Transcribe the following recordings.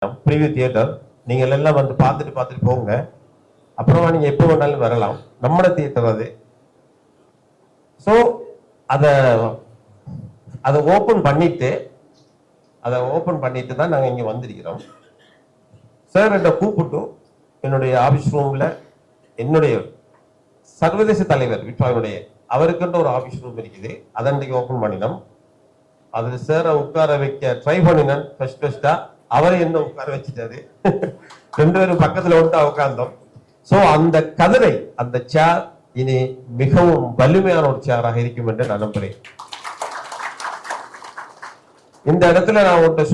Preview theatre நீங்கள் எல்லாம் வந்து பார்த்துட்டு போங்க. அப்புறமா நீங்கள் எப்போ வேணாலும் வரலாம். நம்மளோட தியேட்டர் அது. ஸோ அதை அதை ஓப்பன் பண்ணிட்டு தான் நாங்கள் இங்கே வந்திருக்கிறோம். சார் என்னை கூப்பிட்டு என்னுடைய ஆஃபீஸ் ரூமில் என்னுடைய சர்வதேச தலைவர் விட்வாவுடைய அவருக்குன்ற ஒரு ஆஃபீஸ் ரூம் இருக்குது. அதை அன்றைக்கு ஓப்பன் பண்ணினோம். அதில் சாரை உட்கார வைக்க ட்ரை பண்ணினேன். ஃபர்ஸ்டா அவரை என்ன உட்கார வச்சுட்டாரு. 2 பேரும் பக்கத்துல விட்டு உட்கார்ந்தோம். சோ அந்த கதிரை, அந்த சேர் இனி மிகவும் வலிமையான ஒரு சேராக இருக்கும் என்று நான் நம்புறேன். இந்த இடத்துல நான் ஒன்று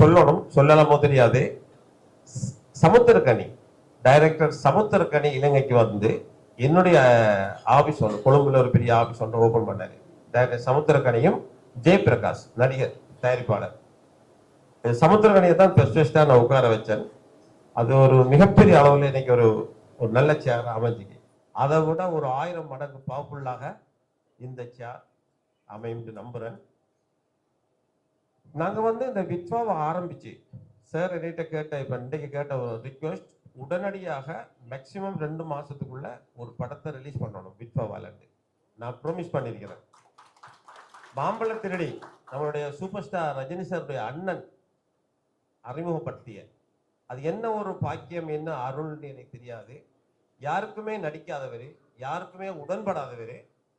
சொல்லலாமோ தெரியாது. சமுத்திரக்கனி டைரக்டர் சமுத்திரக்கனி இலங்கைக்கு வந்து என்னுடைய ஆபீஸ் ஒன்று, கொழும்புல ஒரு பெரிய ஆபீஸ் ஒன்று ஓபன் பண்ணாரு. டைரக்டர் சமுத்திரக்கனியும் ஜெயபிரகாஷ் நடிகர் தயாரிப்பாளர், சமுத்திரக்கனியை தான் பெஸ்டா நான் உட்கார வச்சேன். அது ஒரு மிகப்பெரிய அளவில் இன்னைக்கு ஒரு நல்ல சேர் அமைஞ்சிக்கு. அதை விட ஒரு 1000 மடங்கு பவர்ஃபுல்லாக இந்த சேர் அமையும் நம்புறேன். நாங்க வந்து இந்த விட்வாவை ஆரம்பிச்சு சார் என்கிட்ட கேட்ட இப்ப இன்றைக்கு கேட்ட ஒரு ரிக்வெஸ்ட், உடனடியாக மேக்சிமம் 2 மாசத்துக்குள்ள ஒரு படத்தை ரிலீஸ் பண்ணணும் விட்வாவால. நான் ப்ராமிஸ் பண்ணியிருக்கிறேன். மாம்பழ திருடி நம்மளுடைய சூப்பர் ஸ்டார் ரஜினி சாருடைய அண்ணன் அறிமுகப்படுத்திய அது என்ன ஒரு பாக்கியம், என்ன அருள்னு எனக்கு தெரியாது. யாருக்குமே நடிக்காதவர், யாருக்குமே உடன்படாதவர்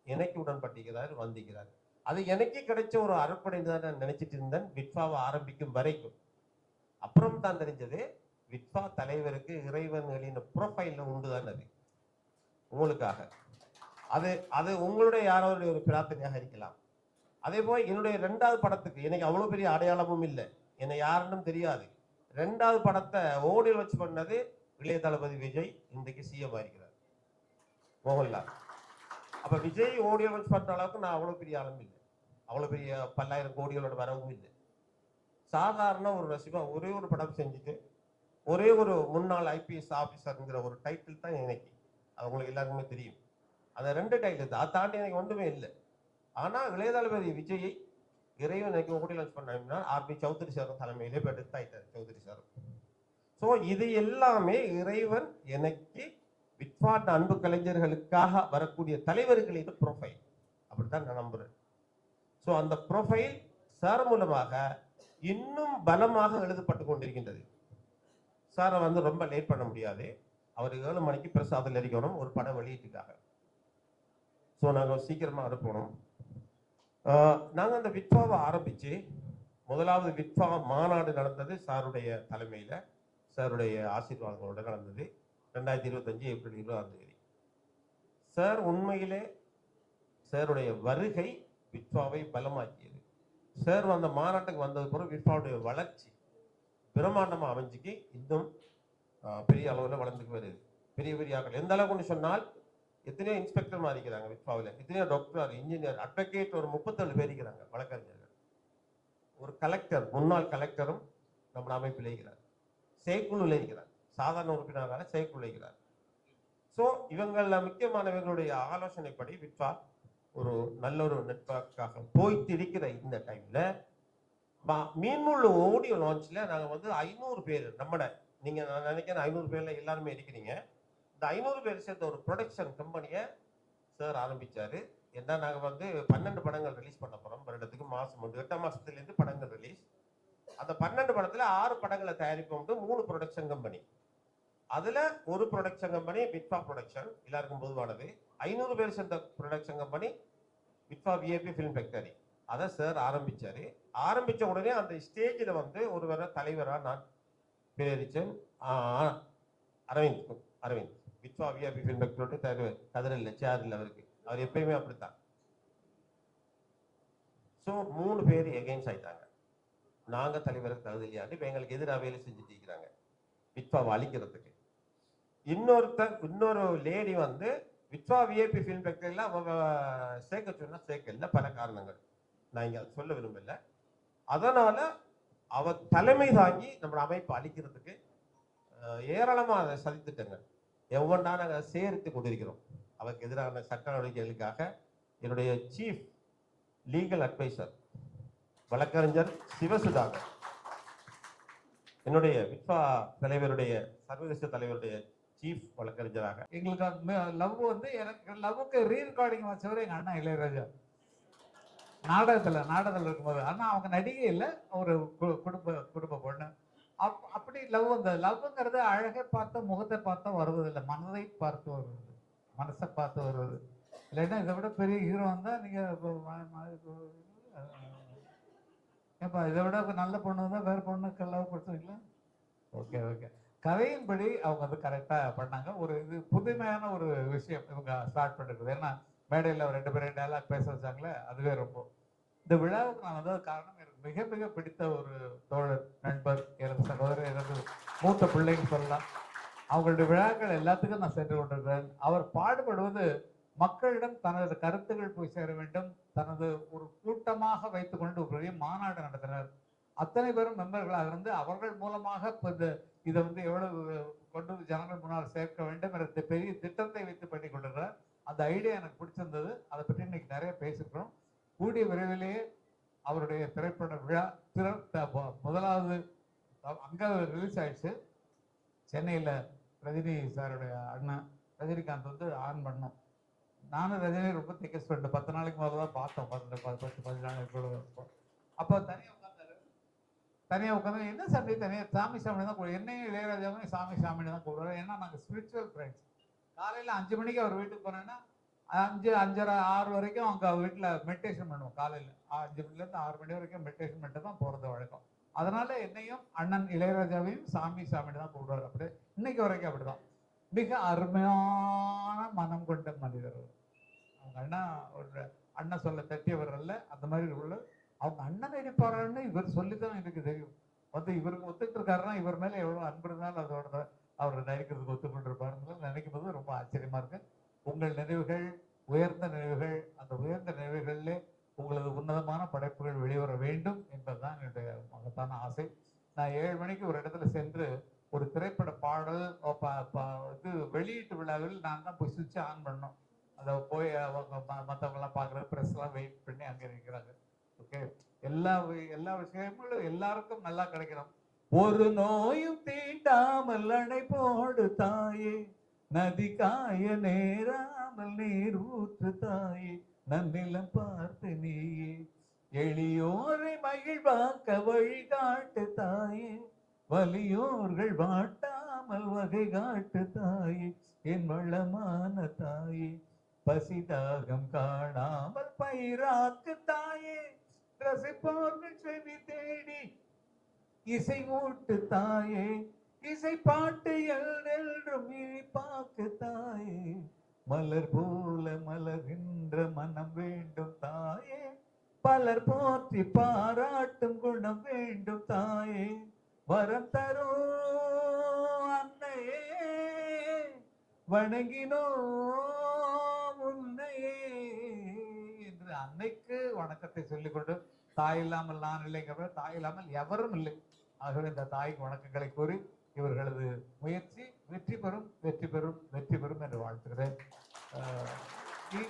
எனக்கு உடன்பட்டிருக்கிறார், வந்திருக்கிறார். அது எனக்கு கிடைச்ச ஒரு அருட்படை தான் நான் நினைச்சிட்டு இருந்தேன் விட்வாவை ஆரம்பிக்கும் வரைக்கும். அப்புறம் தான் தெரிஞ்சது விட்வா தலைவருக்கு இறைவன்களின் ப்ரொஃபைல்ல உண்டுதான். அது உங்களுக்காக, அது உங்களுடைய யாரோடைய ஒரு பிரார்த்தனையாக இருக்கலாம். அதே போல் என்னுடைய 2வது படத்துக்கு எனக்கு அவ்வளவு பெரிய அடையாளமும் இல்லை, என்னை யாருன்னு தெரியாது. 2வது படத்தை ஓடியில் வச்சு பண்ணது இளைய தளபதி விஜய், இன்றைக்கு சிஎம் ஆயிருக்கிறார் மோகன்லால். அப்ப விஜய் ஓடியில் வச்சு பண்ற அளவுக்கு நான் அவ்வளவு பெரிய ஆளும் இல்லை, அவ்வளவு பெரிய 10,000 கோடிகளோட வரவும் இல்லை. சாதாரண ஒரு ரசிகா ஒரே ஒரு படம் செஞ்சுட்டு ஒரே ஒரு முன்னாள் ஐபிஎஸ் ஆபீசர்ங்கிற ஒரு டைட்டில் தான் எனக்கு. அது உங்களுக்கு எல்லாருக்குமே தெரியும். அந்த 2 டைட்டில் தான், அதை தாண்டி எனக்கு ஒன்றுமே இல்லை. ஆனா இளைய தளபதி விஜயை இறைவன் எனக்கு ஓடி லான்ச் பண்ணா ஆர்பி சௌத்ரி சார் தலைமையிலே எடுத்தாயிட்டார் சௌத்ரி சார். ஸோ இது எல்லாமே இறைவன் எனக்கு விட்வாட் அன்பு கலைஞர்களுக்காக வரக்கூடிய தலைவர்களின் ப்ரொஃபைல், அப்படித்தான் நான் நம்புறேன். ஸோ அந்த ப்ரொஃபைல் சார் மூலமாக இன்னும் பலமாக எழுதப்பட்டு கொண்டிருக்கின்றது. சாரை வந்து ரொம்ப லேட் பண்ண முடியாது. அவர் 7 மணிக்கு பிரசாதம் எரிக்கணும் ஒரு படம் வெளியீட்டுக்காக. ஸோ நாங்கள் சீக்கிரமா அனுப்பணும். நாங்கள் அந்த விட்வாவை ஆரம்பிச்சு 1வது விட்வா மாநாடு நடந்தது சாருடைய தலைமையில, சாருடைய ஆசீர்வாதங்களோட நடந்தது 2025 ஏப்ரல் 20ஆம் தேதி. சார் உண்மையிலே சாருடைய வருகை விட்வாவை பலமாக்கியது. சார் அந்த மாநாட்டுக்கு வந்தது பிறகு விட்வாவுடைய வளர்ச்சி பிரம்மாண்டமா அமைஞ்சுக்கு இன்னும் பெரிய அளவில் வளர்ந்துக்கு வருது. பெரிய பெரிய ஆட்கள் எந்த அளவுக்கு சொன்னால் எத்தனையோ இன்ஸ்பெக்டர் மாதிரி இருக்கிறாங்க விட்வாவில், எத்தனையோ டாக்டர், இன்ஜினியர், அட்வொகேட் ஒரு 37 பேர் இருக்கிறாங்க வழக்கறிஞர்கள். ஒரு கலெக்டர், முன்னாள் கலெக்டரும் நம்ம அமைப்பில் இருக்கிறார், செயற்குழுவில் இருக்கிறார், சாதாரண உறுப்பினராக செயற்குழு இருக்கிறார். ஸோ இவங்கள முக்கியமானவர்களுடைய ஆலோசனைப்படி விட்வா ஒரு நல்ல ஒரு நெட்வொர்க்காக போயிட்டு இருக்கிற இந்த டைம்ல மீன்முள்ளு ஆடியோ லான்ச்ல நாங்கள் வந்து 500 பேர் நம்மட, நீங்க நான் நினைக்கிறேன் 500 பேர்ல எல்லாருமே இருக்கிறீங்க. இந்த 500 பேர் சேர்ந்த ஒரு ப்ரொடக்ஷன் கம்பெனியை சார் ஆரம்பிச்சாரு. ஏன்னா நாங்கள் வந்து 12 படங்கள் ரிலீஸ் பண்ண போறோம் வருடத்துக்கு. மாசம் 8ஆம் மாசத்துலேருந்து படங்கள் ரிலீஸ். அந்த 12 படத்துல 6 படங்களை தயாரிப்போம். 3 ப்ரொடக்ஷன் கம்பெனி, அதுல ஒரு ப்ரொடக்ஷன் கம்பெனி விட்வா ப்ரொடக்ஷன், எல்லாருக்கும் பொதுவானது. 500 பேர் சேர்ந்த ப்ரொடக்ஷன் கம்பெனி விட்வா விஐபி ஃபிலிம் ஃபேக்டரி. அதை சார் ஆரம்பிச்சாரு. ஆரம்பிச்ச உடனே அந்த ஸ்டேஜில் வந்து ஒருவரை தலைவராக நான் பேரிச்சேன், அரவிந்த் விட்வா விஐபி ஃபிலிம் ஃபேக்டரி தலைவர். கதிரில் சேர் இல்லை அவருக்கு, அவர் எப்பயுமே அப்படித்தான். ஸோ 3 பேர் எகெயின்ஸ்ட் ஆயிட்டாங்க. நாங்கள் தலைவருக்கு தகுதி இல்லையாண்டு இப்போ எங்களுக்கு எதிராக வேலை செஞ்சுட்டு இருக்கிறாங்க விட்வாவை அழிக்கிறதுக்கு. இன்னொரு லேடி வந்து விட்வா விஐபி ஃபிலிம் ஃபேக்டரியில் அவங்க சேர்க்க சொன்னா சேர்க்கல, பல காரணங்கள் நான் இங்கே சொல்ல விரும்பல. அதனால அவ தலைமை தாங்கி நம்ம அமைப்பு அழிக்கிறதுக்கு ஏராளமாக சதித்திட்டங்க எவ்வளோ நாங்கள் சேர்த்து கொண்டிருக்கிறோம். அவருக்கு எதிரான சட்ட நடவடிக்கைகளுக்காக என்னுடைய சீஃப் லீகல் அட்வைசர் வழக்கறிஞர் சிவசுதாகர் என்னுடைய விட்வா தலைவருடைய சர்வதேச தலைவருடைய சீஃப் வழக்கறிஞராக எங்களுக்கு லவ் வந்து எனக்கு லவ்வுக்கு ரீரெக்கார்டிங் வச்சவர் எங்க அண்ணா இளையராஜா. நாடகத்தில் இருக்கும்போது அண்ணா அவங்க நடிகை இல்லை, ஒரு குடும்ப பொண்ணு. அப்படி லவ் வந்தது. லவ்ங்கிறது அழகை பார்த்த முகத்தை பார்த்தா வருவதில்லை, மனதை பார்த்து வருவது, மனசை பார்த்து வருவது. இல்லைன்னா இதை விட பெரிய ஹீரோ வந்தால் நீங்கள் ஏப்பா இதை விட நல்ல பொண்ணு தான் வேறு பொண்ணுக்கு லவ் கொடுத்துருங்களா? Okay okay. கதையின்படி அவங்க வந்து கரெக்டாக பண்ணாங்க. ஒரு இது புதுமையான ஒரு விஷயம் இவங்க ஸ்டார்ட் பண்ணிருக்குது. ஏன்னா மேடையில் 2 பேரும் டைலாக் பேச வச்சாங்களே, அதுவே ரொம்ப. இந்த விழாவுக்கு நான் வந்தது காரணம் எனக்கு மிக மிக பிடித்த ஒரு தோழர், நண்பர், எனது சகோதரர், எனது மூத்த பிள்ளைன்னு சொல்லலாம். அவங்களுடைய விழாக்கள் எல்லாத்துக்கும் நான் சென்று கொண்டிருக்கிறேன். அவர் பாடுபடுவது மக்களிடம் தனது கருத்துக்கள் போய் சேர வேண்டும். தனது ஒரு கூட்டமாக வைத்துக்கொண்டு ஒரு பெரிய மாநாடு நடத்தினர். அத்தனை பேரும் மெம்பர்களாக இருந்து அவர்கள் மூலமாக இதை வந்து எவ்வளவு கொண்டு ஜனங்கள் முன்னால் சேர்க்க வேண்டும் என்ற பெரிய திட்டத்தை வைத்து பண்ணி கொண்டிருக்கிறார். அந்த ஐடியா எனக்கு பிடிச்சிருந்தது. அதை பற்றி இன்னைக்கு நிறைய பேசிக்கிறோம். கூடிய விரைவிலேயே அவருடைய திரைப்பட விழா முதலாவது அங்கே ரிலீஸ் ஆயிடுச்சு. சென்னையில் ரஜினி சாருடைய அண்ணன் ரஜினிகாந்த் வந்து ஆன் பண்ணோம். நானும் ரஜினி ரொம்ப திக்கஸ் ஃப்ரெண்டு. 10 நாளைக்கு முதல்ல தான் பார்த்தோம். 10 நாளைக்கு அப்போ தனியாக உட்காந்து என்ன சாமி தனியாக சாமி சாமி தான் கூப்பிடுவோம். என்னையும் இளையராஜாவும் சாமி சாமின்னு தான் கூப்பிடுவோம். ஏன்னா நாங்கள் ஸ்பிரிச்சுவல் ஃப்ரெண்ட்ஸ். காலையில் 5 மணிக்கு அவர் வீட்டுக்கு போனேன்னா 5, 5:30, 6 வரைக்கும் அவங்க வீட்டில் மெடிடேஷன் பண்ணுவோம். காலையில் 5 மணிலேருந்து 6 மணி வரைக்கும் மெடிடேஷன் பண்ணிட்டு தான் போகிறது வழக்கம். அதனால என்னையும் அண்ணன் இளையராஜாவையும் சாமி சாமின்னு தான் கூப்பிடுவார். அப்படியே இன்னைக்கு வரைக்கும் அப்படிதான். மிக அருமையான மனம் கொண்ட மனிதர். அவங்க அண்ணன் சொல்ல தட்டியவர் அல்ல, அந்த மாதிரி உள்ள. அவங்க அண்ணன் நடிப்பாருன்னு இவர் சொல்லித்தான் எனக்கு தெரியும். வந்து இவருக்கு ஒத்துட்டு இருக்காருன்னா இவர் மேலே எவ்வளோ அன்பு இருந்தாலும் அதோட அவர் நடிக்கிறதுக்கு ஒத்துக்கொண்டு இருப்பாருன்னு நினைக்கும் போது ரொம்ப ஆச்சரியமா இருக்கு. உங்கள் நினைவுகள் உயர்ந்த நினைவுகள், அந்த உயர்ந்த நினைவுகளிலே உங்களது உன்னதமான படைப்புகள் வெளிவர வேண்டும் என்பதுதான் என்னுடைய மகத்தான ஆசை. நான் 7 மணிக்கு ஒரு இடத்துல சென்று ஒரு திரைப்பட பாடல் இது வெளியீட்டு விழாவில் நான் தான் போய் சுவிட்ச் ஆன் பண்ணோம். அதை போய் அவங்க மற்றவங்கெல்லாம் பார்க்குறது, ப்ரெஸ்லாம் வெயிட் பண்ணி அங்கே நிற்கிறாங்க. ஓகே, எல்லா விஷயங்களும் எல்லாருக்கும் நல்லா கிடைக்கணும். ஒரு நோயும் தீண்டாமல் அணை போடு தாயே, நதி காய நேராமல் நீர் ஊற்று தாயே, நன்னிலம் பார்த்து நீயே, எளியோரை மகிழ்வாக்க வழிகாட்டு தாயே, வலியோர்கள் வாட்டாமல் வகை காட்டு தாயே, என் வளமான தாயே, பசிதாகம் காணாமல் பயிராக்கு தாயே, ரசிப்போர்கள் செவி தேடி இசை மூட்டு தாயே, இசை பாட்டு என்றும் இனிப்பாக்கு தாயே, மலர் போல மலர்கின்ற மனம் வேண்டும் தாயே, பலர் போற்றி பாராட்டும் குணம் வேண்டும் தாயே, வரம் தரோ அன்னையே, வணங்கினோ உன்னையே என்று அன்னைக்கு வணக்கத்தை சொல்லிக்கொண்டு, தாய் இல்லாமல் நான் இல்லைங்கிற, தாய் இல்லாமல் எவரும் இல்லை. ஆகவே இந்த தாய்க்கு வணக்கங்களை கூறி இவர்களது முயற்சி வெற்றி பெறும் வெற்றி பெறும் வெற்றி பெறும் என்று வாழ்த்துக்கிறேன்.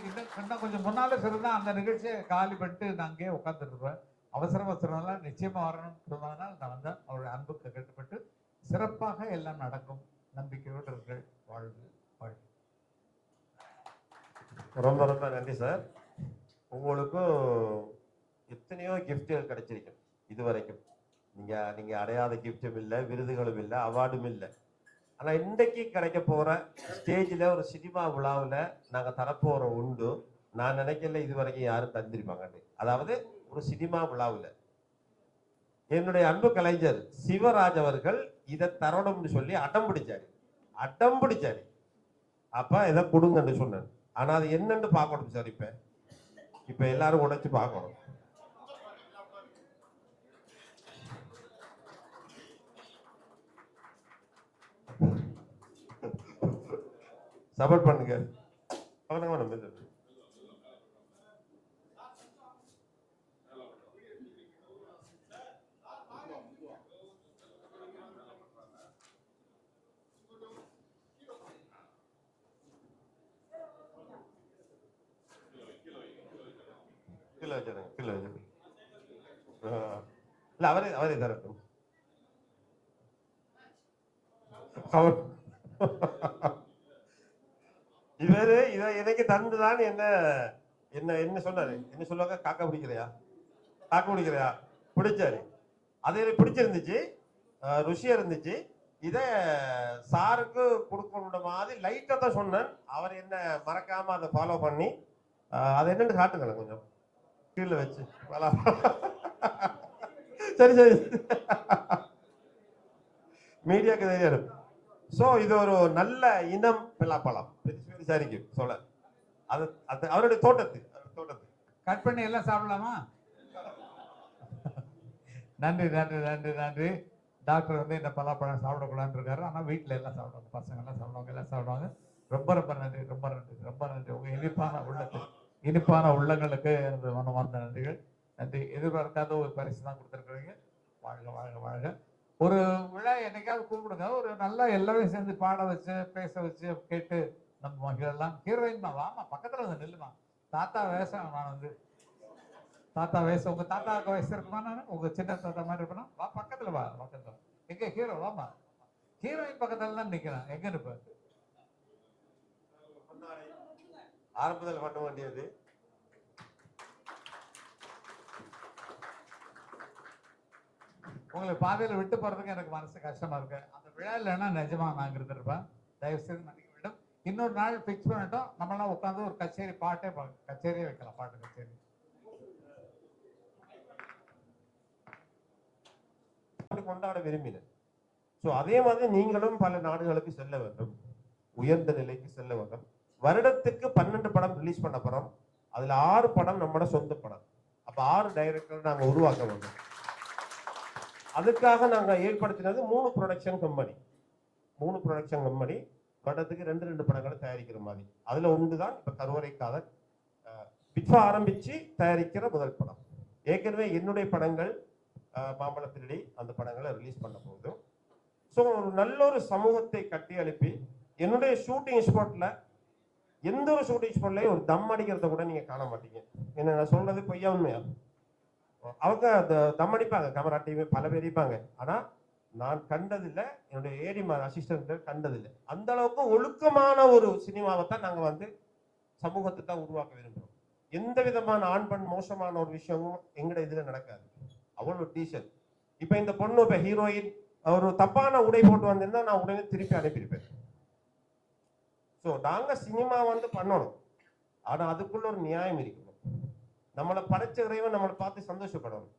இன்னும் கொஞ்சம் முன்னால சொல்லிதான் அந்த நிகழ்ச்சியை காலி பண்ணிட்டு நான் அங்கேயே உட்காந்துருப்பேன். அவசரம்லாம் நிச்சயமா வரணும்ன்றதுனால நான் வந்தேன். அவருடைய அன்புக்கு கட்டுப்பட்டு சிறப்பாக எல்லாம் நடக்கும் நம்பிக்கையோடு இருக்கிற வாழ்வு வாழ்வு. ரொம்ப ரொம்ப நன்றி சார். உங்களுக்கும் எத்தனையோ கிஃப்ட்கள் கிடைச்சிருக்கு இது வரைக்கும். நீங்க அடையாத கிஃப்டும் இல்லை, விருதுகளும் இல்லை, அவார்டும் இல்லை. ஆனா இன்றைக்கு கிடைக்க போற ஸ்டேஜில் ஒரு சினிமா விழாவில் நாங்கள் தரப்போற உண்டு. நான் நினைக்கல இது வரைக்கும் யாரும் தந்திருப்பாங்க. அதாவது ஒரு சினிமா விழாவில் என்னுடைய அன்பு கலைஞர் சிவராஜ் அவர்கள் இதை தரணும்னு சொல்லி அடம் பிடிச்சாரு. அப்ப இதை கொடுங்கன்னு சொன்னேன். ஆனா அது என்னன்னு பார்க்கணும் சார். இப்ப எல்லாரும் உடைச்சு பார்க்கணும். சப்போர்ட் பண்ணுங்க. இல்ல அவரே தரட்டும். அவர் இதை எனக்கு தந்துதான் என்ன என்ன என்ன சொன்னாரு, என்ன சொல்லுவாங்க, காக்கா பிடிக்கிறையா, காக்கா பிடிக்கிறையா, பிடிச்சாரு. அது எனக்கு பிடிச்சிருந்துச்சு, ருசியா இருந்துச்சு. இதை சாருக்கு கொடுக்கணுன்ற மாதிரி லைட்டா தான் சொன்னேன். அவர் என்ன மறக்காம அதை ஃபாலோ பண்ணி அதை என்னன்னு காட்டுங்களேன் கொஞ்சம் கீழே வச்சு. சரி சரி, மீடியாக்கு தெரியாது. சோ இது ஒரு நல்ல இனம் பலாப்பழம் சரிக்கு சொல்ல. அது அது அவருடைய தோட்டத்து கட் பண்ணி எல்லாம் சாப்பிடலாமா? நன்றி நன்றி நன்றி நன்றி. டாக்டர் வந்து இந்த பலாப்பழம் சாப்பிடக்கூடாதுன்னு இருக்காரு. ஆனால் வீட்டில் எல்லாம் சாப்பிடுவாங்க, பசங்க எல்லாம் சாப்பிடுவாங்க, எல்லாம் சாப்பிடுவாங்க. ரொம்ப ரொம்ப நன்றி, ரொம்ப நன்றி, ரொம்ப நன்றி. உங்க இனிப்பான உள்ளங்களுக்கு எனது மனமார்ந்த நன்றிகள். நன்றி. எதிர்பார்க்காத ஒரு பரிசு தான் கொடுத்துருக்குறீங்க. வாழ்க வாழ்க வாழ்க. ஒரு விழா என்னைக்காவது கூப்பிடுங்க, ஒரு நல்லா எல்லாரும் சேர்ந்து பாட வச்சு பேச வச்சு கேட்டு நம்ம மகிழலாம். ஹீரோயின் தான், வாமா பக்கத்தில் வந்து நில்லுமா. தாத்தா வேஷம் நான் வந்து தாத்தா வயசு, உங்க தாத்தாவுக்கு வயசு இருக்குமா? நான் உங்க சின்ன தாத்தா மாதிரி இருப்பேனா? வா பக்கத்துல வா, பக்கத்துல. எங்க ஹீரோ? வாமா. ஹீரோயின் பக்கத்துல தான் நிக்கிறேன். எங்க இருப்ப? ஆரம்பத்தில் பண்ண வேண்டியது. உங்களை பாதையில விட்டு போறதுக்கு எனக்கு மனசு கஷ்டமா இருக்கு. அந்த விழா இல்லைன்னா நிஜமா நான் இருந்திருப்பேன். தயவு செய்து மன்னிக்க வேண்டும். இன்னொரு நாள் பிக்ஸ் பண்ணிட்டோம், நம்மளாம் உட்காந்து ஒரு கச்சேரி கச்சேரியே வைக்கலாம், பாட்டு கச்சேரி. கொண்டாட விரும்பினேன். சோ அதே மாதிரி நீங்களும் பல நாடுகளுக்கு செல்ல வேண்டும், உயர்ந்த நிலைக்கு செல்ல வேண்டும். வருடத்துக்கு 12 படம் ரிலீஸ் பண்ண போறோம். அதுல 6 படம் நம்மளோட சொந்த படம். அப்ப 6 டைரக்டர் நாங்க உருவாக்க வேண்டும். அதுக்காக நாங்க ஏற்படுத்தினது 3 ப்ரொடக்ஷன் கம்பெனி. 3 ப்ரொடக்ஷன் கம்பெனி வருடத்துக்கு 2 படங்களை தயாரிக்கிற மாதிரி. அதுல ஒன்றுதான் இப்ப கருவறை காதல் பிட்ஃபா ஆரம்பிச்சு தயாரிக்கிற முதல் படம். ஏற்கனவே என்னுடைய படங்கள் மாம்பழத்திரடி அந்த படங்களை ரிலீஸ் பண்ண போகுது. ஸோ ஒரு நல்ல ஒரு சமூகத்தை கட்டி எழுப்பி என்னுடைய ஷூட்டிங் ஸ்பாட்ல எந்த ஒரு ஷூட்டிங் ஸ்பாட்லயும் ஒரு தம் அடிக்கிறத கூட நீங்க காண மாட்டீங்க. என்ன நான் சொல்றது பொய்யா உண்மையா? அவங்க தம் அடிப்பாங்க, கேமரா டீம் பல பேர் இருப்பாங்க. ஆனா நான் கண்டதில்லை, என்னுடைய ஏடிமார் அசிஸ்டன்ட் கண்டதில்லை. அந்த அளவுக்கு ஒழுக்கமான ஒரு சினிமாவை தான் நாங்க வந்து சமூகத்தை தான் உருவாக்க விரும்புகிறோம். எந்த விதமான ஆண் பெண் மோசமான ஒரு விஷயமும் எங்கட இதுல நடக்காது. அவ்வளவு டீசன்ட். இப்ப இந்த பொண்ணு இப்ப ஹீரோயின் ஒரு தப்பான உடை போட்டு வந்திருந்தா நான் உடனே திருப்பி அனுப்பியிருப்பேன். ஸோ நாங்க சினிமா வந்து பண்ணணும், ஆனா அதுக்குள்ள ஒரு நியாயம் இருக்கணும். நம்மளை படைச்ச இறைவன் நம்மளை பார்த்து சந்தோஷப்படணும்.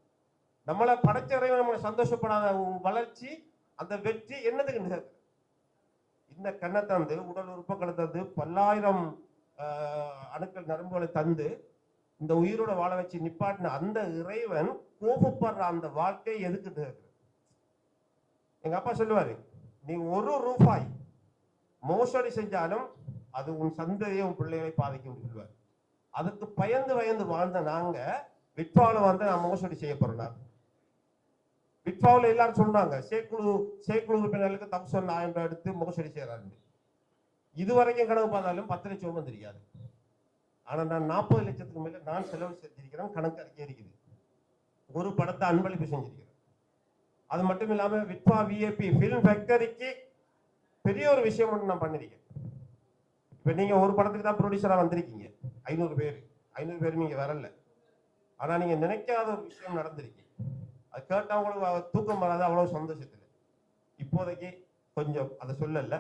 நம்மளை படைச்ச இறைவன் நம்மளை சந்தோஷப்படாத வளர்ச்சி, அந்த வெற்றி என்னதுக்கு நிகழ்வு? இந்த கண்ணை தந்து, உடல் உறுப்புகளை தந்து, 10,000 அணுக்கள் நரம்புகளை தந்து இந்த உயிரோட வாழ வச்சு நிப்பாட்டின அந்த இறைவன் கோபப்படுற அந்த வாழ்க்கை எதுக்கு நிகழ்வு? எங்க அப்பா சொல்லுவாரு, நீ 1 ரூபாய் மோசடி செஞ்சாலும் அது உன் சந்ததியை உன் பிள்ளைகளை பாதிக்கும் சொல்லுவார். அதுக்கு பயந்து வாழ்ந்த நாங்க விட்பாவில் வந்து நான் மோசடி செய்ய போறேன். விட்பாவில் எல்லாரும் சொன்னாங்க சேக்குழு உறுப்பினர்களுக்கு 1,000 எடுத்து மோசடி செய்யறாரு. இதுவரைக்கும் கணக்கு பார்த்தாலும் 10 லட்சம் தெரியாது. ஆனா நான் 40 லட்சத்துக்கு மேல நான் செலவு செஞ்சிருக்கிறேன். கணக்கு அறிக்கை இருக்குது. ஒரு படத்தை அன்பளிப்பு செஞ்சிருக்கிறேன். அது மட்டும் இல்லாம விட்பா விஏபி ஃபிலிம் ஃபேக்டரிக்கு பெரிய ஒரு விஷயம் ஒன்று நான் பண்ணிருக்கேன். இப்ப நீங்க ஒரு படத்துக்கு தான் ப்ரொடியூசரா வந்திருக்கீங்க. 500 பேர் நீங்க வரல. ஆனா நீங்க நினைக்காத ஒரு விஷயம் நடந்திருக்கு. அது கேட்டா உங்களுக்கு தூக்கம் வராது, அவ்வளவு சந்தோஷத்துல. இப்போதைக்கு கொஞ்சம் அதை சொல்லல,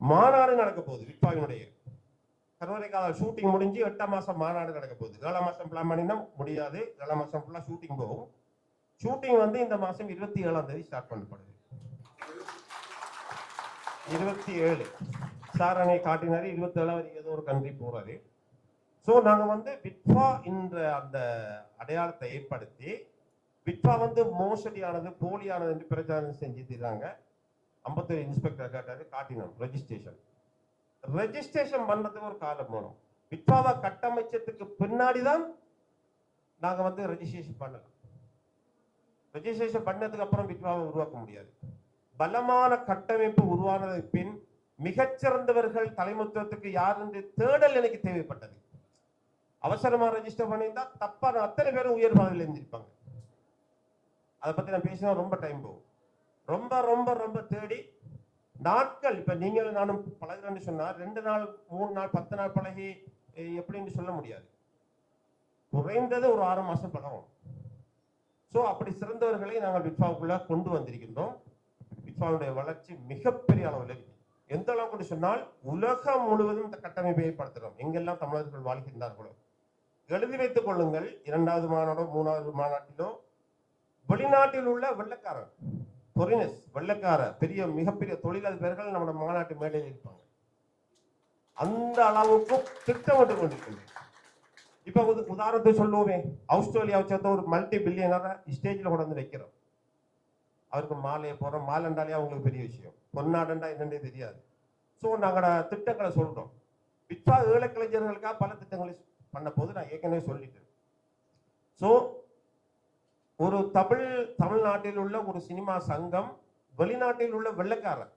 மாநாடு நடக்க போகுது. விட்பாவினுடைய கருவறை காதல் ஷூட்டிங் முடிஞ்சு 8ஆம் மாசம் மாநாடு நடக்க போகுது. 7ஆம் மாசம் பிளான் பண்ணினா முடியாது. 7ஆம் மாசம் ஃபுல்லா ஷூட்டிங் போகும். ஷூட்டிங் வந்து இந்த மாசம் 27ஆம் தேதி ஸ்டார்ட் பண்ணப்படுது. 27 சார் அணை காட்டினாரு. 27 வரைக்கும் ஏதோ ஒரு கண்ட்ரி போறாரு. ஸோ நாங்க வந்து விட்பா என்ற அந்த அடையாளத்தை ஏற்படுத்தி, விட்பா வந்து மோசடியானது போலியானது என்று பிரச்சாரம் செஞ்சுட்டாங்க. 51 இன்ஸ்பெக்டர் கேட்டாரு, காட்டினோம் ரெஜிஸ்ட்ரேஷன் பண்றதுக்கு ஒரு காலம் போனோம். விட்பாவை கட்டமைச்சதுக்கு பின்னாடிதான் நாங்க வந்து ரெஜிஸ்ட்ரேஷன் பண்ணலாம். ரெஜிஸ்ட்ரேஷன் பண்ணதுக்கு அப்புறம் விட்பாவை உருவாக்க முடியாது. பலமான கட்டமைப்பு உருவானதுக்கு பின் மிகச்சிறந்தவர்கள் தலைமைத்துவத்துக்கு யார் என்று தேடல் எனக்கு தேவைப்பட்டது. அவசரமா ரெஜிஸ்டர் பண்ணியிருந்தா தப்பான அத்தனை பேரும் உயர் பதவியில் இருந்திருப்பாங்க. அதை பத்தி நான் பேசினா ரொம்ப டைம் போகும். ரொம்ப ரொம்ப ரொம்ப தேடி நாட்கள் இப்ப நீங்கள் நானும் பழகுறேன்னு சொன்னா 2 நாள் 3 நாள் 10 நாள் பழகி எப்படின்னு சொல்ல முடியாது. குறைந்தது ஒரு 6 மாசம் பழகும். சோ அப்படி சிறந்தவர்களை நாங்கள் விட்பாவுக்குள்ள கொண்டு வந்திருக்கின்றோம். விட்பாவுடைய வளர்ச்சி மிகப்பெரிய அளவில் இருக்கு. எந்த அளவுக்கு சொன்னால் உலகம் முழுவதும் இந்த கட்டமைப்பை ஏற்படுத்துகிறோம். எங்கெல்லாம் தமிழர்கள் வாழ்கின்றார்களோ எழுதி வைத்துக் கொள்ளுங்கள். 2வது மாநாடோ 3வது மாநாட்டிலோ வெளிநாட்டில் உள்ள வெள்ளக்காரர் பொரினஸ் வெள்ளக்கார பெரிய மிகப்பெரிய தொழிலதிபர்கள் நம்ம மாநாட்டு மேடையில் இருப்பாங்க. அந்த அளவுக்கு திட்டமிட்டு கொண்டிருக்கின்றன. இப்ப உதாரணத்தை சொல்லுவோமே, ஆஸ்திரேலியாவை சேர்ந்த ஒரு மல்டி பில்லியனரை ஸ்டேஜில் கொண்டு வந்து வைக்கிறோம். அவருக்கு மாலையை போறோம். மாலண்டாலே அவங்களுக்கு பெரிய விஷயம், பொன்னாடண்டா என்னன்னே தெரியாது. ஸோ நாங்களோட திட்டங்களை சொல்றோம். விட்பா ஏழை கலைஞர்களுக்காக பல திட்டங்களை பண்ண போது நான் ஏற்கனவே சொல்லிட்டேன். ஸோ ஒரு தமிழ்நாட்டில் உள்ள ஒரு சினிமா சங்கம் வெளிநாட்டில் உள்ள வெள்ளக்காரர்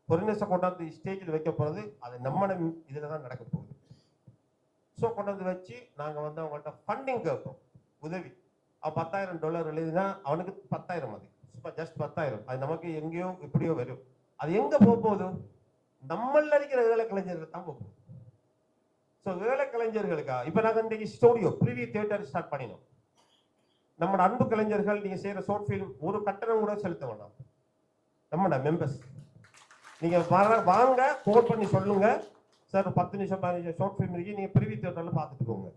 பொரினஸை கொண்டாந்து ஸ்டேஜில் வைக்க போறது, அது நம்ம இதுல தான் நடக்க போகுது. ஸோ கொண்டாந்து வச்சு நாங்கள் வந்து அவங்கள்ட்ட ஃபண்டிங் கேட்போம், உதவி. $10,000 எழுதினா அவனுக்கு 10,000, அது ஜஸ்ட் 10,000. அது நமக்கு எங்கேயோ எப்படியோ வரும். அது எங்க போகுது? நம்மள இருக்கிற ஏழை கலைஞர்கள் தான் போகுது. ஸோ ஏழை கலைஞர்களுக்கா இப்ப நாங்கள் இன்றைக்கு ஸ்டூடியோ ப்ரிவியூ தியேட்டர் ஸ்டார்ட் பண்ணினோம். நம்மளோட அன்பு கலைஞர்கள் நீங்க செய்யற ஷார்ட் ஃபிலிம் ஒரு கட்டணம் கூட செலுத்த வேண்டாம். நம்மளோட மெம்பர்ஸ் நீங்க வாங்க, கோட் பண்ணி சொல்லுங்க, சார் 10 நிமிஷம் 15 நிமிஷம் ஷார்ட் ஃபிலிம் இருக்கு, நீங்க ப்ரிவியூ தியேட்டர்ல பார்த்துட்டு போங்க.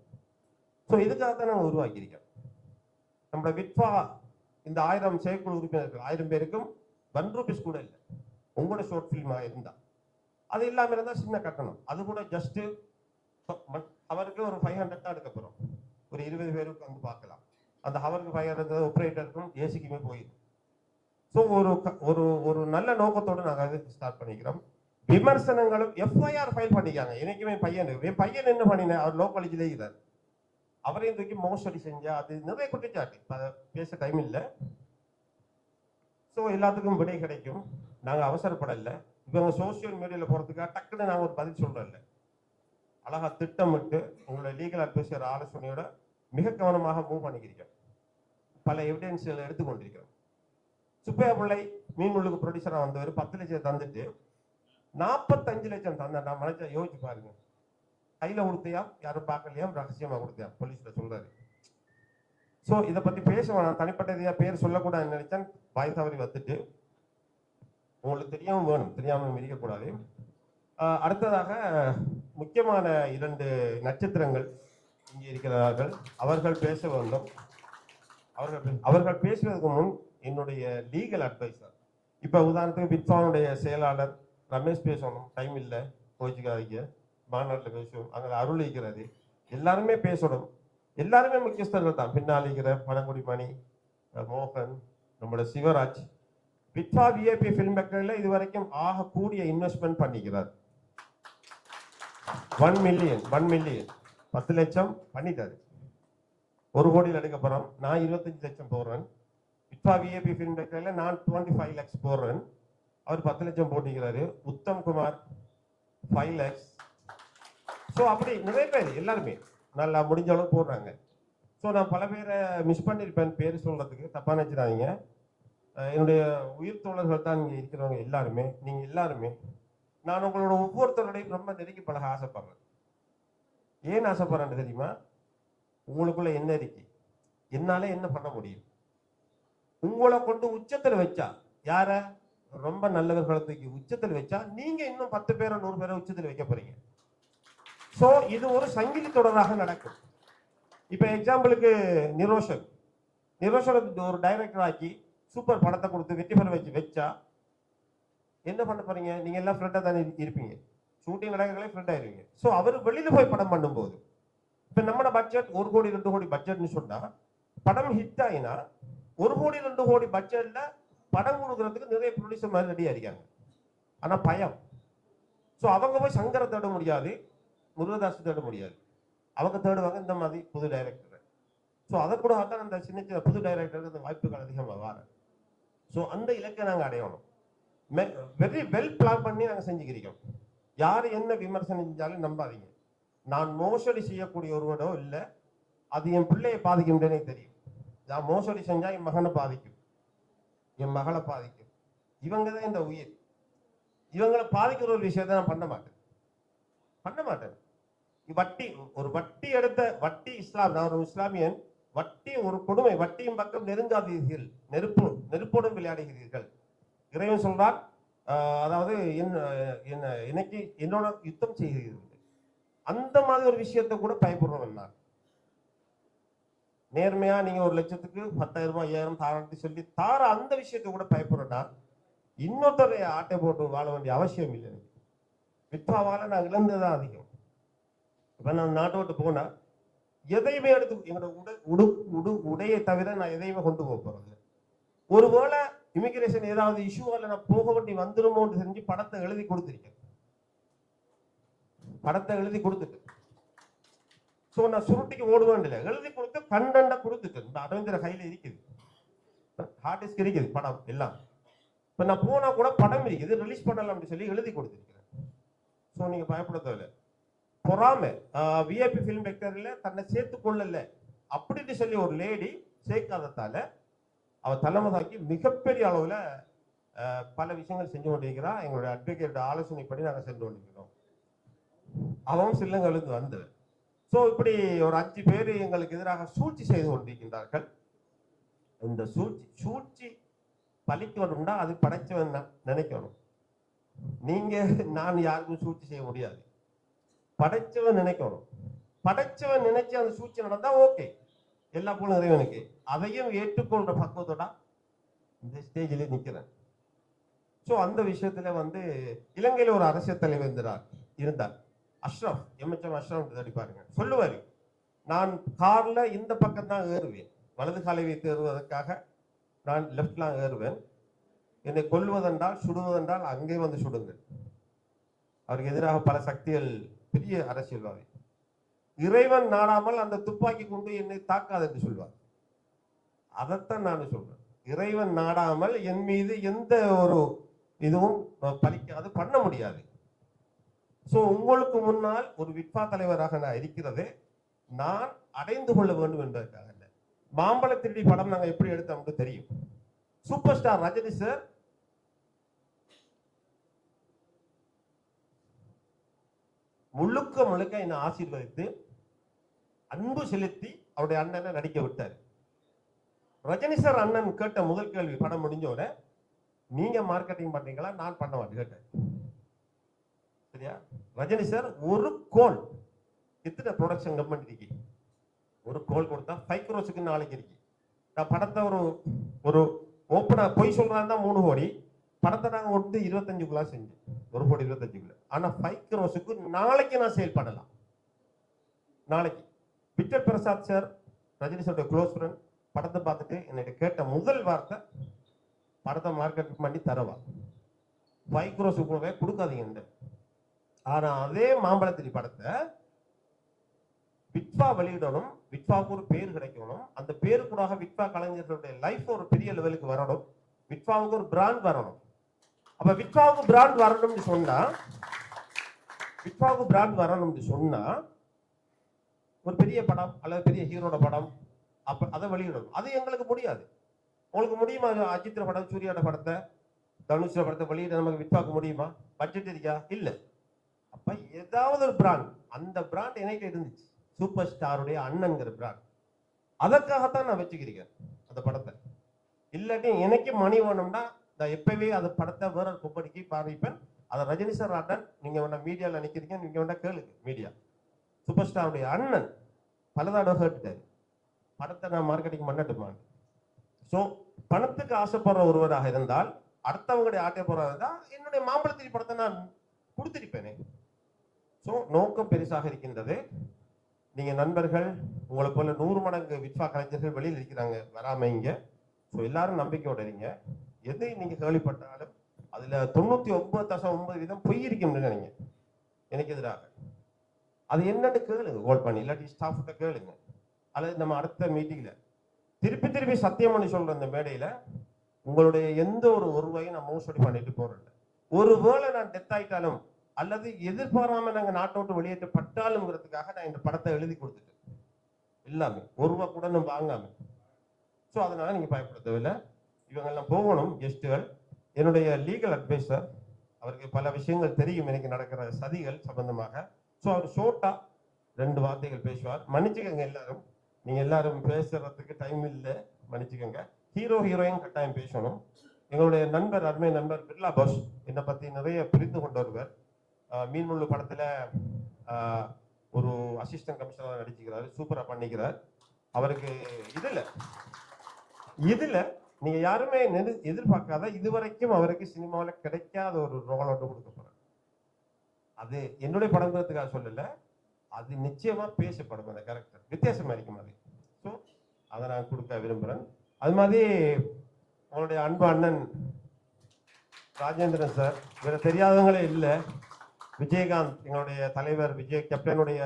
ஸோ இதுக்காக தான் நாங்கள் உருவாக்கியிருக்கோம். நம்மளோட விட்பா இந்த 1000 செயற்குழு உறுப்பினர்கள் 1000 பேருக்கும் ₹1 கூட இல்லை. உங்களோட ஷார்ட் ஃபிலிமாக இருந்தா அது இல்லாமல் இருந்தால் சின்ன கட்டணம், அது கூட ஜஸ்ட் அவருக்கு ஒரு 500 தான் எடுக்க போகிறோம். ஒரு 20 பேருக்கு வந்து பார்க்கலாம். அந்த ஹவருக்கு 500 ஆப்ரேட்டருக்கும் ஏசிக்குமே போயிடும். ஸோ ஒரு ஒரு நல்ல நோக்கத்தோடு நாங்கள் அது ஸ்டார்ட் பண்ணிக்கிறோம். விமர்சனங்களும் எஃப்ஐஆர் ஃபைல் பண்ணிக்காங்க. எனக்குமே என் பையன் என்ன பண்ணினேன், அவர் லோ காலேஜில் இருக்கிறார், அவரையும் தூக்கி மோசடி செஞ்சா அது நிறைய குற்றச்சாட்டு, பேச டைம் இல்லை. ஸோ எல்லாத்துக்கும் விடை கிடைக்கும். நாங்கள் அவசரப்படலை. இவங்க சோசியல் மீடியாவில் போகிறதுக்காக டக்குன்னு நாங்கள் ஒரு பதில் சொல்கிறோம்ல, அழகா திட்டமிட்டு உங்களோட லீகல் அட்வைசர் ஆலோசனையோட மிக கவனமாக மூவ் பண்ணிக்கிறோம். பல எவிடன்ஸ்களை எடுத்துக்கொண்டிருக்கிறோம். சுப்பையா பிள்ளை மீன்முள்ளுக்கு ப்ரொடியூசராக வந்தவர் 10 லட்சம் தந்துட்டு 45 லட்சம் தந்தா. நான் மனசை யோசிச்சு பாருங்க. கையில கொடுத்தியா, யாரும் பார்க்கலையா, ரகசியமா கொடுத்தியா, போலீஸ்ல சொல்றாரு. ஸோ இதை பத்தி பேசுவேன். தனிப்பட்ட பேர் சொல்லக்கூடாதுன்னு நினைச்சேன், வாய் தவறி வந்துட்டு. உங்களுக்கு தெரியாமல் வேணும், தெரியாமல் மிதிக்கக்கூடாது. அடுத்ததாக முக்கியமான 2 நட்சத்திரங்கள் இங்கே இருக்கிறார்கள். அவர்கள் பேச வேண்டும். அவர்கள் பேசுவதற்கு முன் என்னுடைய லீகல் அட்வைசர், இப்ப உதாரணத்துக்கு விட்பாவுடைய செயலாளர் ரமேஷ் பேசணும், டைம் இல்லை, கோச்சிக்காதீங்க, மாநாட்டில் பேசுவோம். அங்கே அருள் இருக்கிறது, எல்லாருமே பேசணும். எல்லாருமே முக்கியஸ்தர்கள் தான். பின்னால் இருக்கிற பழங்குடி மணி, மோகன், நம்மளோட சிவராஜ். விட்பா விஐபி ஃபில்ம் மேக்கர்ல இதுவரைக்கும் ஆக கூடிய இன்வெஸ்ட்மெண்ட் பண்ணிக்கிறார். 1 மில்லியன் 10 லட்சம் பண்ணிட்டாரு. 1 கோடியில் எடுக்க போறோம். நான் 25 லட்சம் போடுறேன். விட்பா விஐபி ஃபில்ம் மேக்கர்ல நான் 25 lakhs போடுறேன். அவர் 10 லட்சம் போட்டிக்கிறாரு. உத்தம் குமார் 5 lakhs. ஸோ அப்படி நிறைய பேர் எல்லாருமே நல்லா முடிஞ்ச அளவு போடுறாங்க. ஸோ நான் பல பேரை மிஸ் பண்ணியிருப்பேன், பேர் சொல்றதுக்கு தப்பா நினைச்சிடாதீங்க. என்னுடைய உயிர் தோழர்கள் தான் இங்கே இருக்கிறவங்க எல்லாருமே. நீங்க எல்லாருமே நான் உங்களோட ஒவ்வொருத்தருடையும் ரொம்ப நெருங்கி பழக ஆசைப்படுறேன். ஏன் ஆசைப்படுறேன்னு தெரியுமா? உங்களுக்குள்ள என்ன இருக்கு, என்னால என்ன பண்ண முடியும். உங்களை கொண்டு உச்சத்தில் வச்சா, யார ரொம்ப நல்லவர்களை தூக்கி உச்சத்தில் வச்சா, நீங்க இன்னும் 10 பேரை 100 பேரை உச்சத்தில் வைக்க போறீங்க. ஸோ இது ஒரு சங்கிலி தொடராக நடக்கும். இப்ப எக்ஸாம்பிளுக்கு நிரோஷன் ஒரு டைரக்டர் ஆக்கி சூப்பர் படத்தை கொடுத்து வெற்றி பெற வச்சா என்ன பண்ண போறீங்க? நீங்க எல்லாம் ஃப்ரெண்டா தானே இருப்பீங்க, ஷூட்டிங் நடக்கிறதே ஃப்ரெண்ட் ஆயிருவீங்க. ஸோ அவர் வெளியில போய் படம் பண்ணும்போது, இப்ப நம்மளோட பட்ஜெட் 1 கோடி 2 கோடி பட்ஜெட்னு சொன்னா, படம் ஹிட் ஆயினா 1 கோடி 2 கோடி பட்ஜெட்ல படம் கொடுக்கறதுக்கு நிறைய ப்ரொடியூசர் மாதிரி ரெடியா இருக்காங்க. ஆனா பயம். ஸோ அவங்க போய் சங்கரை தேட முடியாது, முருகதாஸ் தேட முடியாது. அவங்க தேடுவாங்க இந்த மாதிரி புது டைரக்டர். ஸோ அதை கூட தான் அந்த சின்ன சின்ன புது டைரக்டருக்கு அந்த வாய்ப்புகள் அதிகமாக வர. ஸோ அந்த இலக்கை நாங்கள் அடையணும். வெரி வெல் பிளான் பண்ணி நாங்கள் செஞ்சுக்கிறோம். யார் என்ன விமர்சனம் செஞ்சாலும் நம்பாதீங்க. நான் மோசடி செய்யக்கூடிய ஒருவனோ இல்லை, அது என் பிள்ளையை பாதிக்கும்ன்றே தெரியும். நான் மோசடி செஞ்சா என் மகனை பாதிக்கும், என் மகளை பாதிக்கும். இவங்க தான் இந்த உயிர். இவங்களை பாதிக்கிற ஒரு விஷயத்தை நான் பண்ண மாட்டேன். ஒரு வட்டி எடுத்த வட்டி இஸ்லாம், நான் ஒரு இஸ்லாமியன். வட்டி ஒரு கொடுமை. வட்டியும் பக்கம் நெருங்காதீர்கள், நெருப்போடும் விளையாடுகிறீர்கள். இறைவன் சொல்றான், அதாவது இன்னைக்கு என்னோட யுத்தம் செய்கிறீர்கள். அந்த மாதிரி ஒரு விஷயத்தை கூட பயப்படுறவன் நான். நேர்மையா நீங்க 1 லட்சத்துக்கு 10,000 5,000 தாராட்டி சொல்லி தார அந்த விஷயத்தை கூட பயப்படுறா. இன்னொருத்தரை ஆட்டை போட்டு வாழ வேண்டிய அவசியம் இல்லை. எனக்கு வித்வாவால நான் இழந்ததான் அதிகம். இப்ப நான் நாட்டை விட்டு போனா எதையுமே எடுத்து என்னோட உடையை தவிர நான் எதையுமே கொண்டு போக போறது. ஒருவேளை இமிகிரேஷன் ஏதாவது இஷ்யூவால நான் போக வேண்டி வந்துருமோன்னு தெரிஞ்சு படத்தை எழுதி கொடுத்துருக்கேன். ஸோ நான் சுருட்டிக்கு ஓடுவேன் இல்லை, எழுதி கொடுத்து கண்டென்ட்டை கொடுத்துட்டேன். இந்த அரவிந்தர கையில் இருக்குது, ஹார்ட் டிஸ்க் இருக்குது, படம் எல்லாம். இப்போ நான் போனால் கூட படம் இருக்குது, ரிலீஸ் பண்ணலாம் அப்படின்னு சொல்லி எழுதி கொடுத்துருக்கிறேன். ஸோ நீங்கள் பயப்பட தேவையில்லை. பொறாமை, விஐபி ஃபிலிம் வெக்டரில் தன்னை சேர்த்து கொள்ளல அப்படின்னு சொல்லி ஒரு லேடி சேர்க்காததால அவ தலைமை தாக்கி மிகப்பெரிய அளவில் பல விஷயங்கள் செஞ்சு கொண்டிருக்கிறா. எங்களுடைய அட்வொகேட் ஆலோசனைப்படி நாங்கள் சென்று கொண்டிருக்கிறோம். அவன் சில்லங்களுக்கு வந்தவன். ஸோ இப்படி ஒரு 5 பேர் எங்களுக்கு எதிராக சூழ்ச்சி செய்து கொண்டிருக்கின்றார்கள். இந்த சூழ்ச்சி பலிக்கணும்னா அது படைச்சவன் நினைக்கணும். நீங்க நான் யாருக்கும் சூழ்ச்சி செய்ய முடியாது. படைச்சவன் நினைக்கணும். படைச்சவன் நினைச்சு அந்த சூழ்ச்சி நடந்தா ஓகே, எல்லா போலும் இறைவனுக்கு. அதையும் ஏற்றுக்கொள்ற பக்குவத்தோட இந்த ஸ்டேஜில் நிக்கிறேன். ஸோ அந்த விஷயத்துல இலங்கையில ஒரு அரசியல் தலைவர் இருந்தார், அஷ்ரப், எம்எச்எம் அஷ்ரப் தேடி பாருங்க. சொல்லுவாரு, நான் கார்ல இந்த பக்கம் தான் ஏறுவேன், வலது காலை வைத்து ஏறுவதற்காக நான் லெப்ட்லாம் ஏறுவேன். என்னை கொல்வதென்றால் சுடுவதென்றால் அங்கே வந்து சுடுங்கள். அவருக்கு எதிராக பல சக்திகள், பெரிய அரசியல்வாதி. இறைவன் நாடாமல் அந்த துப்பாக்கி கொண்டு என்னை தாக்காது என்று சொல்வார். அதைத்தான் நான் சொல்றேன். இறைவன் நாடாமல் என் மீது எந்த ஒரு இதுவும் பலிக்காது, பண்ண முடியாது. ஸோ உங்களுக்கு முன்னால் ஒரு விட்பா தலைவராக நான் இருக்கிறது நான் அடைந்து கொள்ள வேண்டும் என்பதற்காக இல்லை. மாம்பழ திருடி படம் நாங்கள் எப்படி எடுத்தோம்னு தெரியும். சூப்பர் ஸ்டார் ரஜினி சார் முழுக்க என்னை ஆசீர்வதித்து அன்பு செலுத்தி அவருடைய அண்ணனை நடிக்க விட்டார். ரஜினி சார் அண்ணன் கேட்ட முதல் கேள்வி படம் முடிஞ்சோட, நீங்க மார்க்கெட்டிங் பண்றீங்களா? நான் பண்ண மாட்டேன் கேட்டேன். சரியா? ரஜினி சார் ஒரு கோல் எத்தனை ப்ரொடக்ஷன் கம்பெனி இருக்கு, ஒரு கோல் கொடுத்தா 5 crores நாளைக்கு இருக்கு. நான் படத்தை ஒரு ஓப்பனா போய் சொல்றாருந்தா 3 கோடி படத்தை நாங்கள் 25 செஞ்சேன், 1 கோடி 25. ஆனா 5 crores நாளைக்கு நான் சேல் பண்ணலாம். நாளைக்கு விக்டர் பிரசாத் சார், ரஜினி சாரோட க்ளோஸ் ஃப்ரெண்ட், படத்தை பார்த்துட்டு என்னை கேட்ட முதல் வார்த்தை, படத்தை மார்க்கெட் பண்ணி தரவா, 5 crores கொடுக்காதீங்க. ஆனா அதே மாம்பழத்திரி படத்தை விட்பா வெளியிடணும், விட்பாவுக்கு ஒரு பேர் கிடைக்கணும், அந்த பேரு கூட விட்பா கலைஞர்களுடைய லைஃப் ஒரு பெரிய லெவலுக்கு வரணும், விட்பாவுக்கு ஒரு பிராண்ட் வரணும். அப்ப விட்பாவுக்கு பிராண்ட் வரணும்னு சொன்னா ஒரு பெரிய படம் அல்லது பெரிய ஹீரோட படம் அப்ப அதை வெளியிடணும். அது எங்களுக்கு முடியாது. உங்களுக்கு முடியுமா? அஜித்ர படம், சூர்யாவோட படத்தை, தனுஷோட படத்தை வெளியிட நமக்கு விட்பாக்க முடியுமா? பட்ஜெட் இருக்கா? இல்ல. அப்ப ஏதாவது ஒரு பிராண்ட், அந்த பிராண்ட் எனக்கு இருந்துச்சு, சூப்பர் ஸ்டாருடைய அண்ணன்கிற பிராண்ட். அதற்காகத்தான் நான் வச்சுக்கிறேன் அந்த படத்தை. இல்லாட்டி எனக்கு மணி வேணும்னா நான் எப்பவே அந்த படத்தை வேற குப்படிக்கு பாதிப்பேன். அதை ரஜினி சார் அண்ணன், நீங்க வேணா மீடியாவில் நினைக்கிறீங்க, நீங்க வேணா கேளுங்க. மீடியா சூப்பர் ஸ்டாருடைய அண்ணன் பல தடவை கேட்டுட்டாரு, படத்தை நான் மார்க்கெட்டிங் பண்ணட்டுமா. ஸோ பணத்துக்கு ஆசைப்படுற ஒருவராக இருந்தால், அடுத்தவங்களுடைய ஆட்டை போறதா என்னுடைய மாம்பழத்திரி படத்தை நான் கொடுத்திருப்பேனே. ஸோ நோக்கம் பெருசாக இருக்கின்றது. நீங்க நண்பர்கள் உங்களை போல 100 மடங்கு விட்பா கலைஞர்கள் வெளியில் இருக்கிறாங்க, வராம இங்க. ஸோ எல்லாரும் நம்பிக்கையோட இருங்க. எதை நீங்க கேள்விப்பட்டாலும் அதுல 99.9% பொய் இருக்குன்னு நினைங்க எனக்கு எதிராக. அது என்னன்னு கேளுங்க, கால் பண்ணி, இல்லாட்டி ஸ்டாஃப்கிட்ட கேளுங்க, அல்லது நம்ம அடுத்த மீட்டிங்ல திருப்பி சத்தியம் பண்ணி சொல்ற இந்த மேடையில உங்களுடைய எந்த ஒரு ரூபாயும் நான் மோசடி பண்ணிட்டு போறேன். ஒருவேளை நான் டெத் ஆயிட்டாலும் அல்லது எதிர்பாராம நாங்க நாட்டை விட்டு வெளியேற்றப்பட்டாலும்ங்கிறதுக்காக நான் இந்த படத்தை எழுதி கொடுத்துட்டேன். எல்லாமே 1 ரூபா கூட நம்ம வாங்காம. ஸோ அதனால நீங்க பயப்பட தேவையில்லை. இவங்கெல்லாம் போகணும் கெஸ்ட்டுகள். என்னுடைய லீகல் அட்வைசர் அவருக்கு பல விஷயங்கள் தெரியும் எனக்கு நடக்கிற சதிகள் சம்பந்தமாக. ஸோ அவர் ஷோர்ட்டா 2 வார்த்தைகள் பேசுவார். மன்னிச்சுக்கங்க எல்லாரும், நீங்க எல்லாரும் பேசுறதுக்கு டைம் இல்லை, மன்னிச்சுக்கங்க. ஹீரோ ஹீரோயின் கட்டாயம் பேசணும். எங்களுடைய நண்பர், அருமை நண்பர் பிர்லா பாஸ் என்னை பத்தி நிறைய புரிந்து கொண்ட ஒருவர். மீன்முள்ளு படத்துல ஒரு அசிஸ்டன்ட் கமிஷனராக நடிச்சுக்கிறாரு, சூப்பரா பண்ணிக்கிறார். அவருக்கு இதுல நீங்க யாருமே எதிர்பார்க்காத, இதுவரைக்கும் அவருக்கு சினிமாவில் கிடைக்காத ஒரு ரோல் ஒன்று கொடுக்க போறாரு. அது என்னுடைய படங்கிறதுக்காக சொல்லல, அது நிச்சயமா பேசப்படும். அந்த கேரக்டர் வித்தியாசமா இருக்கும் அது. ஸோ அதை நான் கொடுக்க விரும்புறேன். அது மாதிரி உங்களுடைய அன்பு அண்ணன் ராஜேந்திரன் சார், வேற தெரியாதவங்களே இல்லை. விஜயகாந்த், எங்களுடைய தலைவர் விஜய் கேப்டனுடைய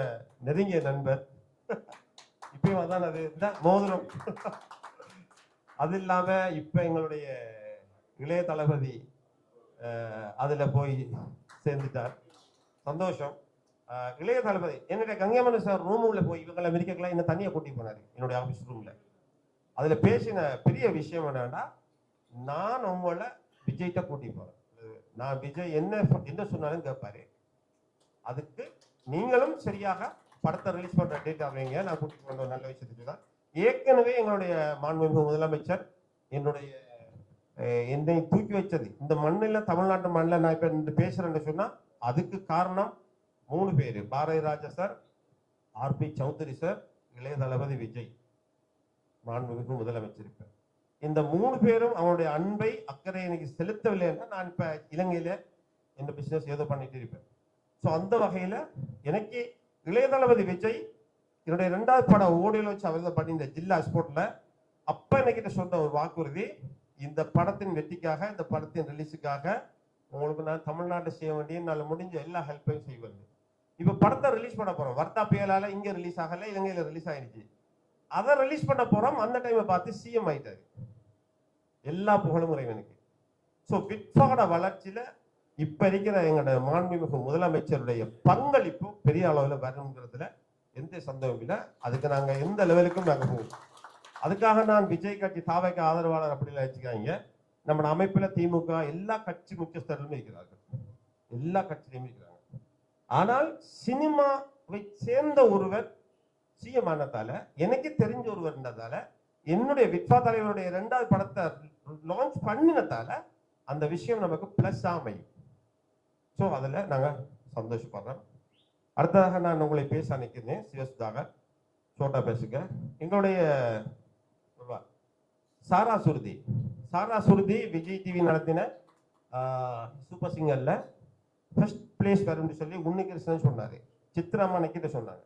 நெருங்கிய நண்பர். இப்பயும் அதான் அது மோதிரம். அது இல்லாம இப்ப எங்களுடைய இளைய தளபதி அதுல போய் சேர்ந்துட்டார், சந்தோஷம். இளைய தளபதி என்னுடைய கங்கைமணி சார் ரூம் உள்ள போய் இவங்களை அமெரிக்காக்கெல்லாம் இன்னும் தனியா கூட்டி போனாரு என்னுடைய ஆபீஸ் ரூம்ல. அதுல பேசின பெரிய விஷயம் என்னன்னா, நான் உங்களை விஜய்கிட்ட கூட்டி போறேன், நான் விஜய் என்ன சொன்னாலும் கேட்பாரு, அதுக்கு நீங்களும் சரியாக படத்தை ரிலீஸ் பண்ற டேட் ஆவீங்க, நான் கூட்டிட்டு வந்த ஒரு நல்ல விஷயத்துக்கு தான். ஏற்கனவே எங்களுடைய மாண்புமிகு முதலமைச்சர் என்னை தூக்கி வச்சது இந்த மண்ணில், தமிழ்நாட்டு மண்ணில் நான் இப்ப பேசுறேன்னு சொன்னா அதுக்கு காரணம் 3 பேர்: Bharathi Raja sir, RB Chowdhury sir, இளைய தளபதி விஜய், மாண்புமிகு முதலமைச்சர். இப்ப இந்த 3 பேரும் அவனுடைய அன்பை அக்கறை எனக்கு செலுத்தவில்லை என்றால் நான் இப்ப இலங்கையில இந்த பிசினஸ் ஏதோ பண்ணிட்டு இருப்பேன். ஸோ அந்த வகையில எனக்கு இளைய தளபதி விஜய் என்னுடைய 2வது படம் ஓடியில் வச்சு அவர் பண்ணி இந்த ஜில்லா ஸ்போர்ட்ல அப்ப என்கிட்ட சொன்ன ஒரு வாக்குறுதி, இந்த படத்தின் வெற்றிக்காக, இந்த படத்தின் ரிலீஸுக்காக உங்களுக்கு நான் தமிழ்நாட்டை செய்ய வேண்டிய நல்ல முடிஞ்ச எல்லா ஹெல்ப்பையும் செய்வேன். இப்ப படத்தை ரிலீஸ் பண்ண போறோம். வர்த்தா புயலால இங்க ரிலீஸ் ஆகல, இலங்கையில ரிலீஸ் ஆயிடுச்சு. அதை ரிலீஸ் பண்ண போறோம். அந்த டைமை பார்த்து சிஎம் ஆயிட்டாரு. எல்லா புகழும் இறைவனுக்கு. ஸோ விட்பாட வளர்ச்சியில இப்ப இருக்கிற எங்களோட மாண்புமிகு முதலமைச்சருடைய பங்களிப்பு பெரிய அளவில் வரணுங்கிறதுல எந்த சந்தேகம் இல்லை. அதுக்கு நாங்க எந்த லெவலுக்கும் நாங்க போவோம். அதுக்காக நான் விஜய் கட்சி தாவைக்கு ஆதரவாளர் அப்படிலாம் வச்சுக்காங்க. நம்ம அமைப்புல திமுக எல்லா கட்சி முக்கியஸ்தர்களும் இருக்கிறார்கள், எல்லா கட்சியிலுமே இருக்கிறாங்க. ஆனால் சினிமாவை சேர்ந்த ஒருவர் சிஎம் ஆனதால, எனக்கு தெரிஞ்ச ஒருவர் இருந்ததால, என்னுடைய விட்பா தலைவருடைய 2வது படத்தை லான்ச் பண்ணினதால அந்த விஷயம் நமக்கு பிளஸ் அமையும். ஸோ அதில் நாங்கள் சந்தோஷப்படுறோம். அடுத்ததாக நான் உங்களை பேச அனுக்கிறேன். சிவசுதாகர் சோட்டா பேசுங்க. எங்களுடைய சாரா சுருதி விஜய் டிவி நடத்தின சூப்பர் சிங்கர்ல ஃபர்ஸ்ட் பிளேஸ் வரும்னு சொல்லி உன்னிகிருஷ்ணன் சொன்னாரு, சித்ராமா நிக்கிட்ட சொன்னாங்க.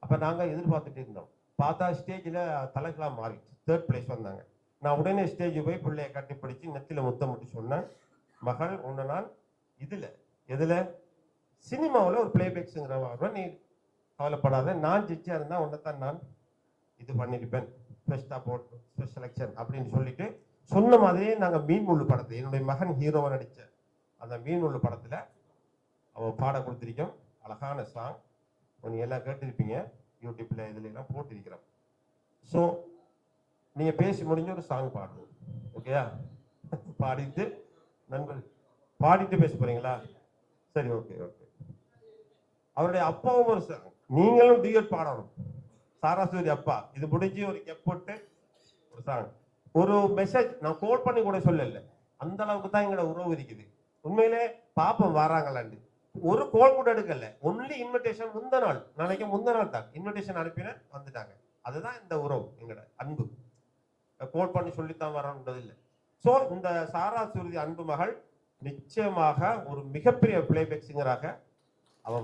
அப்ப நாங்க எதிர்பார்த்துட்டு இருந்தோம். பார்த்தா ஸ்டேஜில் தலைக்கெல்லாம் மாறி 3rd பிளேஸ் வந்தாங்க. நான் உடனே ஸ்டேஜ் போய் பிள்ளைய கட்டிப்பிடிச்சு நெத்தில முத்தமிட்டு சொன்னேன், மகள் உன்னை நான் எதுல சினிமாவில் ஒரு பிளேபேக்ஸுங்கிற நீ கவலைப்படாத, நான் ஜட்ஜா இருந்தா உன்னைத்தான் நான் இது பண்ணிருப்பேன், ஸ்பெஷல் செலக்ஷன் அப்படின்னு சொல்லிட்டு சொன்ன மாதிரியே நாங்கள் மீன்முள்ளு படத்தை, என்னுடைய மகன் ஹீரோவை நடித்த அந்த மீன்முள்ளு படத்தில் அவன் பாட கொடுத்துருக்கோம். அழகான சாங், நீங்கள் எல்லாம் கேட்டிருப்பீங்க, யூடியூப்ல இதுல எல்லாம் போட்டிருக்கிறோம். ஸோ நீங்க பேசி முடிஞ்ச ஒரு சாங் பாடணும், ஓகேயா? பாடிட்டு நண்பர் பாடிட்டு பேச போறீங்களா? சரி, ஓகே. அவருடைய அப்பாவும் ஒரு சாங், நீங்களும் டியூட் பாடணும். சாராசூரி அப்பா இது முடிஞ்சு ஒரு கெப் போட்டு ஒரு சாங், ஒரு மெசேஜ் நான் கோல் பண்ணி கூட சொல்லல, அந்த அளவுக்கு தான் எங்களோட உறவு இருக்குது. உண்மையிலே பாப்பம் வராங்களாண்டு ஒரு கோல் கூட எடுக்கல, ஒன்லி இன்விடேஷன். நாளைக்கு முந்த நாள் தான் இன்விடேஷன் அனுப்பின வந்துட்டாங்க. அதுதான் இந்த உறவு, எங்களோட அன்பு. கோல் பண்ணி சொல்லித்தான் வரணுன்றது இல்லை. ஸோ இந்த சாரா சுருதி அன்பு மகள் நிச்சயமாக ஒரு மிகப்பெரிய பிளேபேக் சிங்கராக அவ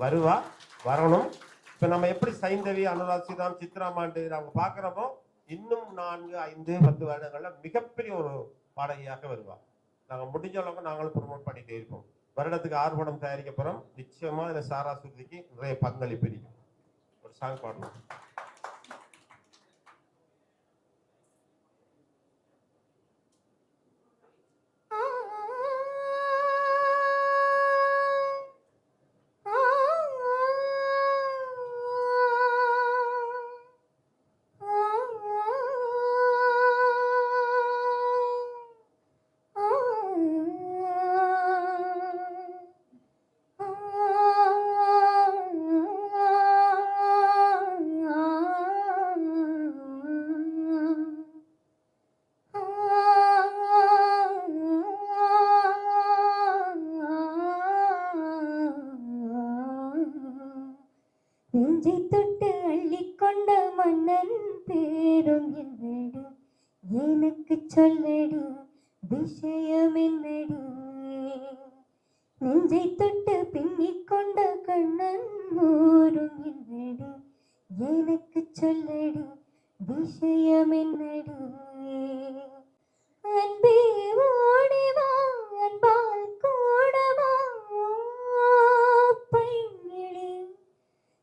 வரணும். இப்ப நம்ம எப்படி சைந்தவி, அனுராக் ஸ்ரீராம், சித்ராமாண்டு அவங்க பாக்குறப்போ இன்னும் 4, 5, 10 வருடங்கள்ல மிகப்பெரிய ஒரு பாடகியாக வருவா. நாங்க முடிஞ்ச அளவுக்கு நாங்களும் ப்ரொமோட் பண்ணிட்டே இருப்போம். வருடத்துக்கு 6 படம் தயாரிக்க போறோம். நிச்சயமா இதுல சாரா சுருதிக்கு நிறைய பங்களிப்பு இருக்கும். ஒரு சாங் பாடணும். நெஞ்சை தொட்டு அள்ளிக்கொண்ட மன்னன் பேரும் என்னடி, எனக்கு சொல்லடி விஷயம் என்னடி. நெஞ்சை தொட்டு பின்னிக் கொண்ட கண்ணன் ஊரும் என்னடி, எனக்கு சொல்லடி விஷயம் என்னடி. அன்பே ஓடிவா அன்பால் கூடவா பைங்கிளி,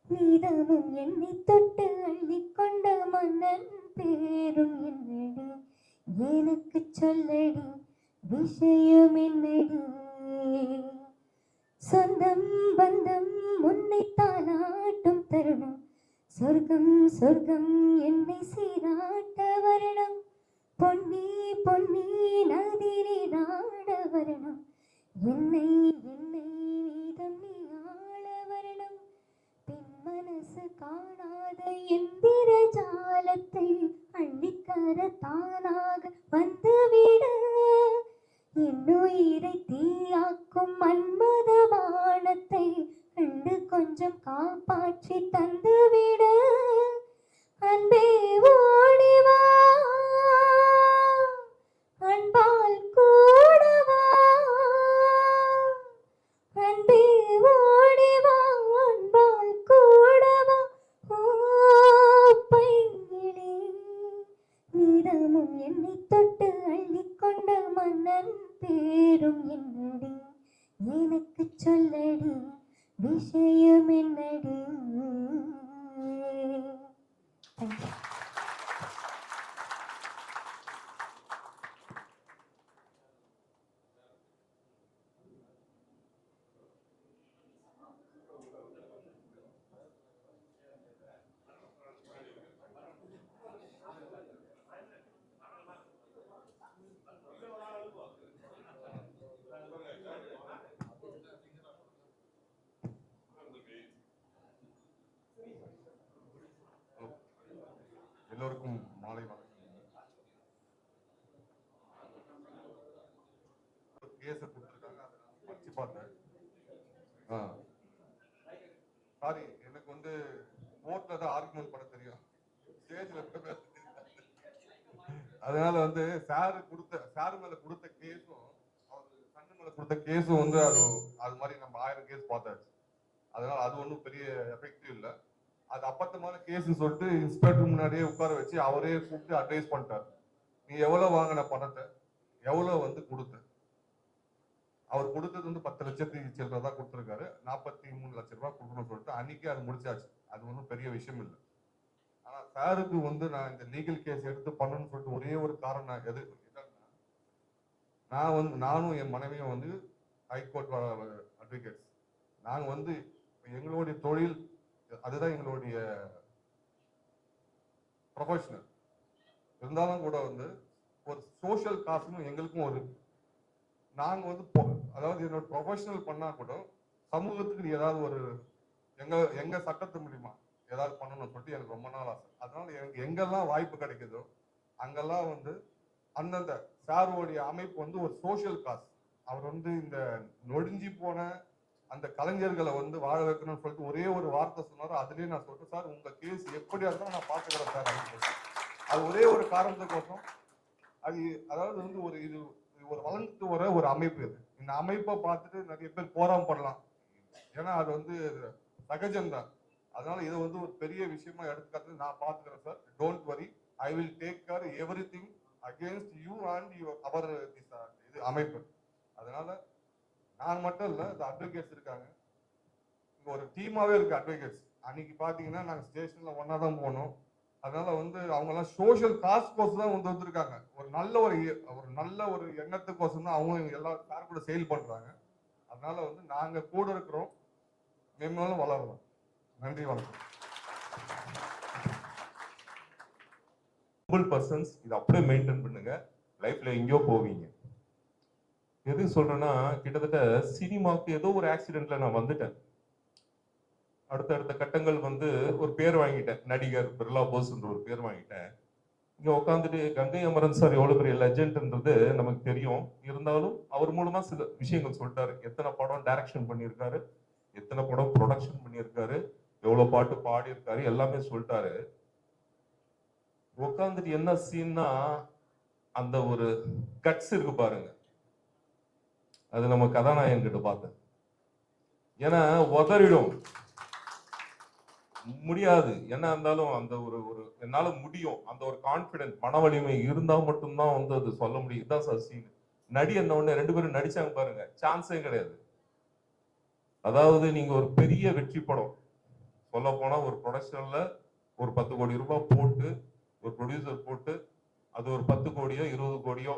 நீதமும் என்னை தொட்டு அள்ளிக்கொண்ட மன்னன் பேரும் என்னடி, எனக்கு சொல்லடி விஷயம் என்னடி. சொந்தம் பந்தம் உன்னை தாளாட்டும் தருணம், சொர்க்கம் சொர்க்கம் என்னை சீராட்ட வரணும், பொன்னி பொன்னி நதினி நாட வரணும், என்னை என்னை நீதம் நீ ஆள வரணும். பின் மனசு காணாத எந்திர ஜாலத்தை அள்ளித்தர தானாக வந்துவிட, என்னுயிரை தீயாக்கும் மன்மத வானத்தை கண்டு கொஞ்சம் காப்பாற்றி தந்துவிட. அன்பே ஓடிவா அன்பால் கூடவா, அன்பே ஓடிவா அன்பால் கூடவா பைங்கிளி, நீதமும் என்னை தொட்டு அள்ளிக்கொண்ட மன்னன் பேரும் என்னடி, எனக்கு சொல்லடி விஷயம் என்னடி. Thank you. எல்லோருக்கும் மாலை வணக்கம். கேஸை கொடுத்துருக்காங்க, அதை நான் படிச்சு பார்த்தேன். சாரி, எனக்கு வந்து கோர்ட்ல தான் ஆர்குமெண்ட் பண்ண தெரியும், ஸ்டேஜ்ல பேச தெரியாது. அதனால வந்து சார் மேல கொடுத்த கேஸும் அவர் சன்னு மேல கொடுத்த கேஸும் வந்து அது மாதிரி நம்ம 1000 கேஸ் பார்த்தாச்சு. அதனால அது ஒன்றும் பெரிய எஃபெக்டிவ் இல்லை. அது அப்பத்தமான கேஸ்ன்னு சொல்லிட்டு இன்ஸ்பெக்டர் முன்னாடியே உட்கார வச்சு அவரே கூப்பிட்டு அட்வைஸ் பண்ணிட்டார். நீ எவ்வளவு வாங்கின பணத்தை, எவ்வளவு வந்து கொடுத்த. அவர் கொடுத்தது வந்து 10 லட்சத்துக்கு சில்லறை தான் கொடுத்துருக்காரு. 43 லட்சம் ரூபாய் கொடுக்கணும்னு சொல்லிட்டு அன்னைக்கே அது முடிச்சாச்சு. அது ஒன்றும் பெரிய விஷயம் இல்லை. ஆனா சாருக்கு வந்து நான் இந்த லீகல் கேஸ் எடுத்து பண்ணணும்னு சொல்லிட்டு ஒரே ஒரு காரணம் எது, நானும் என் மனைவியும் வந்து ஹைகோர்ட் அட்வொகேட்ஸ். நாங்க வந்து எங்களுடைய தொழில் அதுதான், எங்களுடைய ப்ரொஃபஷனல். இருந்தாலும் கூட வந்து ஒரு சோஷியல் காசுன்னு எங்களுக்கும் ஒரு, நாங்க வந்து அதாவது என்னோட ப்ரொஃபஷனல் பண்ணா கூட சமூகத்துக்கு ஏதாவது ஒரு எங்க சட்டத்து மூலியமா ஏதாவது பண்ணணும்னு சொல்லிட்டு எனக்கு ரொம்ப நாள் ஆசை. அதனால எனக்கு எங்கெல்லாம் வாய்ப்பு கிடைக்குதோ அங்கெல்லாம் வந்து அந்தந்த சாருடைய அமைப்பு வந்து ஒரு சோஷியல் காசு. அவர் வந்து இந்த நொடிஞ்சி போன அந்த கலைஞர்களை வந்து வாழ வைக்கணும்னு சொல்லிட்டு ஒரே ஒரு வார்த்தை சொன்னாரு. அதுலயே நான் சொல்றேன், சார் உங்க கேஸ் எப்படியா இருந்தாலும் நான் பாத்துக்கிறேன் சார் அப்படின்னு. அது ஒரே ஒரு காரணத்துக்கோசம். அதாவது வந்து இது ஒரு வளர்ந்துட்டு வர ஒரு அமைப்பு. இந்த அமைப்பை பார்த்துட்டு நிறைய பேர் போராம பண்ணலாம், ஏன்னா அது வந்து சகஜம்தான். அதனால இதை வந்து ஒரு பெரிய விஷயமா எடுத்துக்கிறது நான் பாத்துக்கிறேன் sir. Don't worry, I will take care everything against you and அவர் இது அமைப்பு. அதனால நான் மட்டும் இல்லை, இந்த அட்வொகேட்ஸ் இருக்காங்க, இங்க ஒரு டீமாவே இருக்கு அட்வொகேட்ஸ். அன்னைக்கு பாத்தீங்கன்னா நாங்க ஸ்டேஷன்ல ஒன்னா தான் போனோம். அதனால வந்து அவங்க எல்லாம் சோஷியல் காஸ்ட் கோர்ஸ் தான் வந்திருக்காங்க. ஒரு நல்ல ஒரு எண்ணத்துக்கோசம் தான் அவங்க எல்லா சார் கூட செயல் பண்றாங்க. அதனால வந்து நாங்க கூட இருக்கிறோம், மேலும் வளரணும். நன்றி, வணக்கம். பர்சன்ஸ் இது அப்படியே மெயின்டைன் பண்ணுங்க, லைஃப்ல எங்கேயோ போவீங்க. எது சொல்றேன்னா, கிட்டத்தட்ட சினிமாவுக்கு ஏதோ ஒரு ஆக்சிடென்ட்ல நான் வந்துட்டேன். அடுத்த கட்டங்கள் வந்து ஒரு பேர் வாங்கிட்டேன், நடிகர் பிர்லா போஸ்ன்ற ஒரு பேர் வாங்கிட்டேன். இங்க உட்காந்துட்டு கங்கை அமரன் சார் எவ்வளவு பெரிய லெஜெண்ட்ன்றது நமக்கு தெரியும். இருந்தாலும் அவர் மூலமா சில விஷயங்கள் சொல்லிட்டாரு. எத்தனை படம் டைரக்ஷன் பண்ணியிருக்காரு, எத்தனை படம் ப்ரொடக்ஷன் பண்ணியிருக்காரு, எவ்வளவு பாட்டு பாடியிருக்காரு, எல்லாமே சொல்லிட்டாரு. உட்காந்துட்டு என்ன சீன்னா, அந்த ஒரு கட்ஸ் இருக்கு பாருங்க, அது நம்ம கதாநாயகன் கிட்ட பார்த்தேன். ஏன்னா உதறிடும், முடியாது என்ன இருந்தாலும் அந்த ஒரு ஒரு என்னால முடியும், அந்த ஒரு கான்பிடன்ட் மன வலிமை இருந்தா மட்டும்தான் வந்து அது சொல்ல முடியும். இதுதான் சார் சீன். நடி என்ன ஒண்ணு, 2 பேரும் நடிச்சாங்க பாருங்க, சான்ஸே கிடையாது. அதாவது நீங்க ஒரு பெரிய வெற்றி படம் சொல்ல போனா, ஒரு ப்ரொடக்ஷன்ல ஒரு 10 கோடி ரூபாய் போட்டு, ஒரு ப்ரொடியூசர் போட்டு, அது ஒரு 10 கோடியோ 20 கோடியோ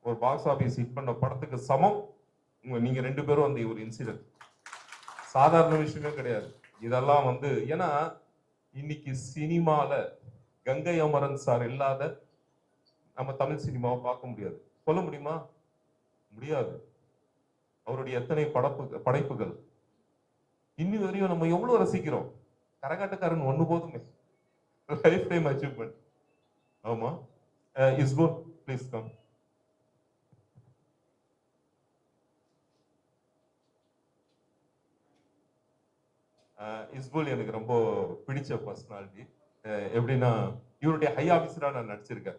ஒரு பாக்ஸ் ஆபீஸ் ஹிட் பண்ண படத்துக்கு சமம் நீங்க 2 பேரும் அந்த ஒரு இன்சிடென்ட். சாதாரண விஷயமே கிடையாது இதெல்லாம் வந்து. ஏன்னா இன்னைக்கு சினிமால கங்கை அமரன் சார் இல்லாத நம்ம தமிழ் சினிமாவை பார்க்க முடியாது. சொல்ல முடியுமா? முடியாது. அவருடைய எத்தனை படைப்புகள் இன்னி வரையும் நம்ம எவ்வளவு ரசிக்கிறோம். கரகாட்டக்காரன் ஒண்ணு போதுமே, லைஃப் டைம் அச்சீவ்மெண்ட். ஆமா. Hizbul please come. இஸ்புல் எனக்கு ரொம்ப பிடிச்ச பர்சனாலிட்டி. எப்படின்னா, இவருடைய ஹை ஆபீசரா நான் நடிச்சிருக்கேன்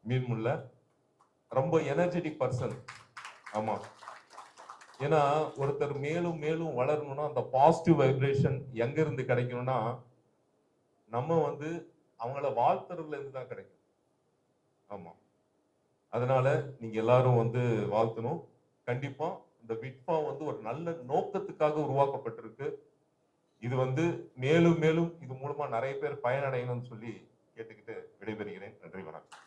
மீன்முள்ள. ரொம்ப எனர்ஜெட்டிக் பர்சன். ஆமா. ஏன்னா ஒருத்தர் மேலும் மேலும் வளரணும்னா அந்த பாசிட்டிவ் வைப்ரேஷன் எங்க இருந்து கிடைக்கணும்னா, நம்ம வந்து அவங்கள வாழ்த்துறதுல இருந்து தான் கிடைக்கும். ஆமா. அதனால நீங்க எல்லாரும் வந்து வாழ்த்தணும். கண்டிப்பா இந்த விட்பா வந்து ஒரு நல்ல நோக்கத்துக்காக உருவாக்கப்பட்டிருக்கு. இது வந்து மேலும் மேலும் இது மூலமா நிறைய பேர் பயனடையணும்னு சொல்லி கேட்டுக்கிட்டு விடைபெறுகிறேன். நன்றி, வணக்கம்.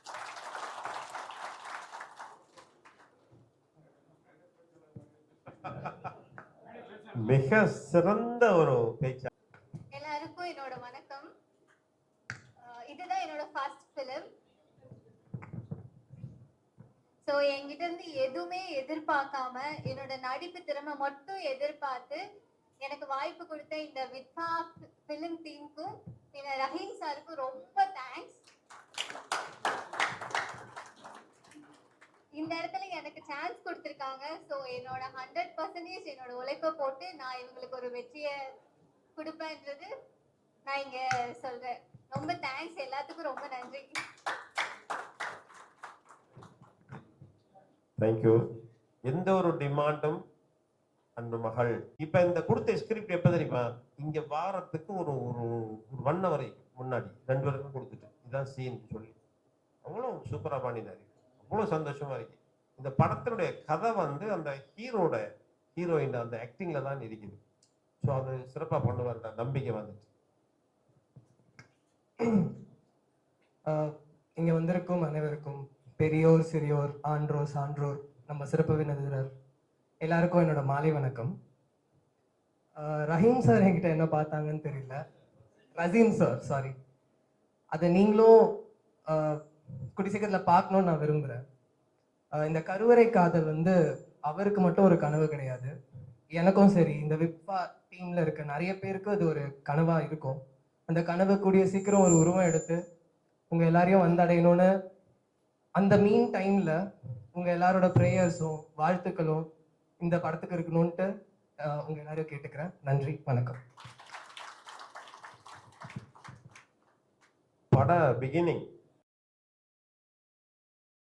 மிக சிறந்த ஒரு பேச்சு. எல்லாருக்கும் என்னோட வணக்கம். இதுதான் என்னோட ஃபர்ஸ்ட் ஃபிலிம். ஸோ என்கிட்ட இருந்து எதுவுமே எதிர்பார்க்காம என்னோட நடிப்பு திறமை மட்டும் எதிர்பார்த்து எனக்கு வாய்ப்பு கொடுத்த இந்த வித்பா ஃபிலிம் டீமுக்கும் ரஹீம் சாருக்கும் ரொம்ப தேங்க்ஸ். இந்த இடத்துல எனக்கு சான்ஸ் கொடுத்துருக்காங்க. ஸோ என்னோட 100% என்னோட உழைப்பை போட்டு நான் இவங்களுக்கு ஒரு வெற்றியை கொடுப்பேன்றது நான் இங்க சொல்றேன். ரொம்ப தேங்க்ஸ், எல்லாத்துக்கும் ரொம்ப நன்றி. தேங்க்யூ. எந்த ஒரு டிமாண்டும் அந்த மகள் இப்ப இந்த கொடுத்த ஸ்கிரிப்ட் எப்ப தெரியுமா, இங்க வாரத்துக்கு ஒரு ஒரு 1 hour முன்னாடி 2 பேருக்கும் கொடுத்துட்டு இதான் சீன் சொல்லி அவ்வளவு சூப்பரா பண்ணினாரு. அவ்வளவு சந்தோஷமா இருக்கு. இந்த படத்தினுடைய கதை வந்து அந்த ஹீரோயின் அந்த ஆக்டிங்ல தான் இருக்குது. ஸோ அது சிறப்பா பண்ணுவார், நம்பிக்கை வந்துச்சு. இங்க வந்திருக்கும் அனைவருக்கும், பெரியோர் சிறியோர், ஆன்றோர் சான்றோர், நம்ம சிறப்பு விருந்தினர் எல்லாருக்கும் என்னோட மாலை வணக்கம். ரஹீம் சார் என்கிட்ட என்ன பார்த்தாங்கன்னு தெரியல, ரஹீம் சார் சாரி, அதை நீங்களும் கூடிய சீக்கிரத்தில் பார்க்கணும்னு நான் விரும்புகிறேன். இந்த கருவறை காதல் வந்து அவருக்கு மட்டும் ஒரு கனவு கிடையாது, எனக்கும் சரி இந்த விப்வா டீமில் இருக்க நிறைய பேருக்கு அது ஒரு கனவாக இருக்கும். அந்த கனவு கூடிய சீக்கிரம் ஒரு உருவம் எடுத்து உங்கள் எல்லாரையும் வந்தடையணும்னு, அந்த மீன் டைமில் உங்கள் எல்லாரோட ப்ரேயர்ஸும் வாழ்த்துக்களும் இந்த படத்துக்கு இருக்கணும்ன்ட்டு உங்கள் எல்லாரையும் கேட்டுக்கிறேன். நன்றி, வணக்கம். பட பிகினிங்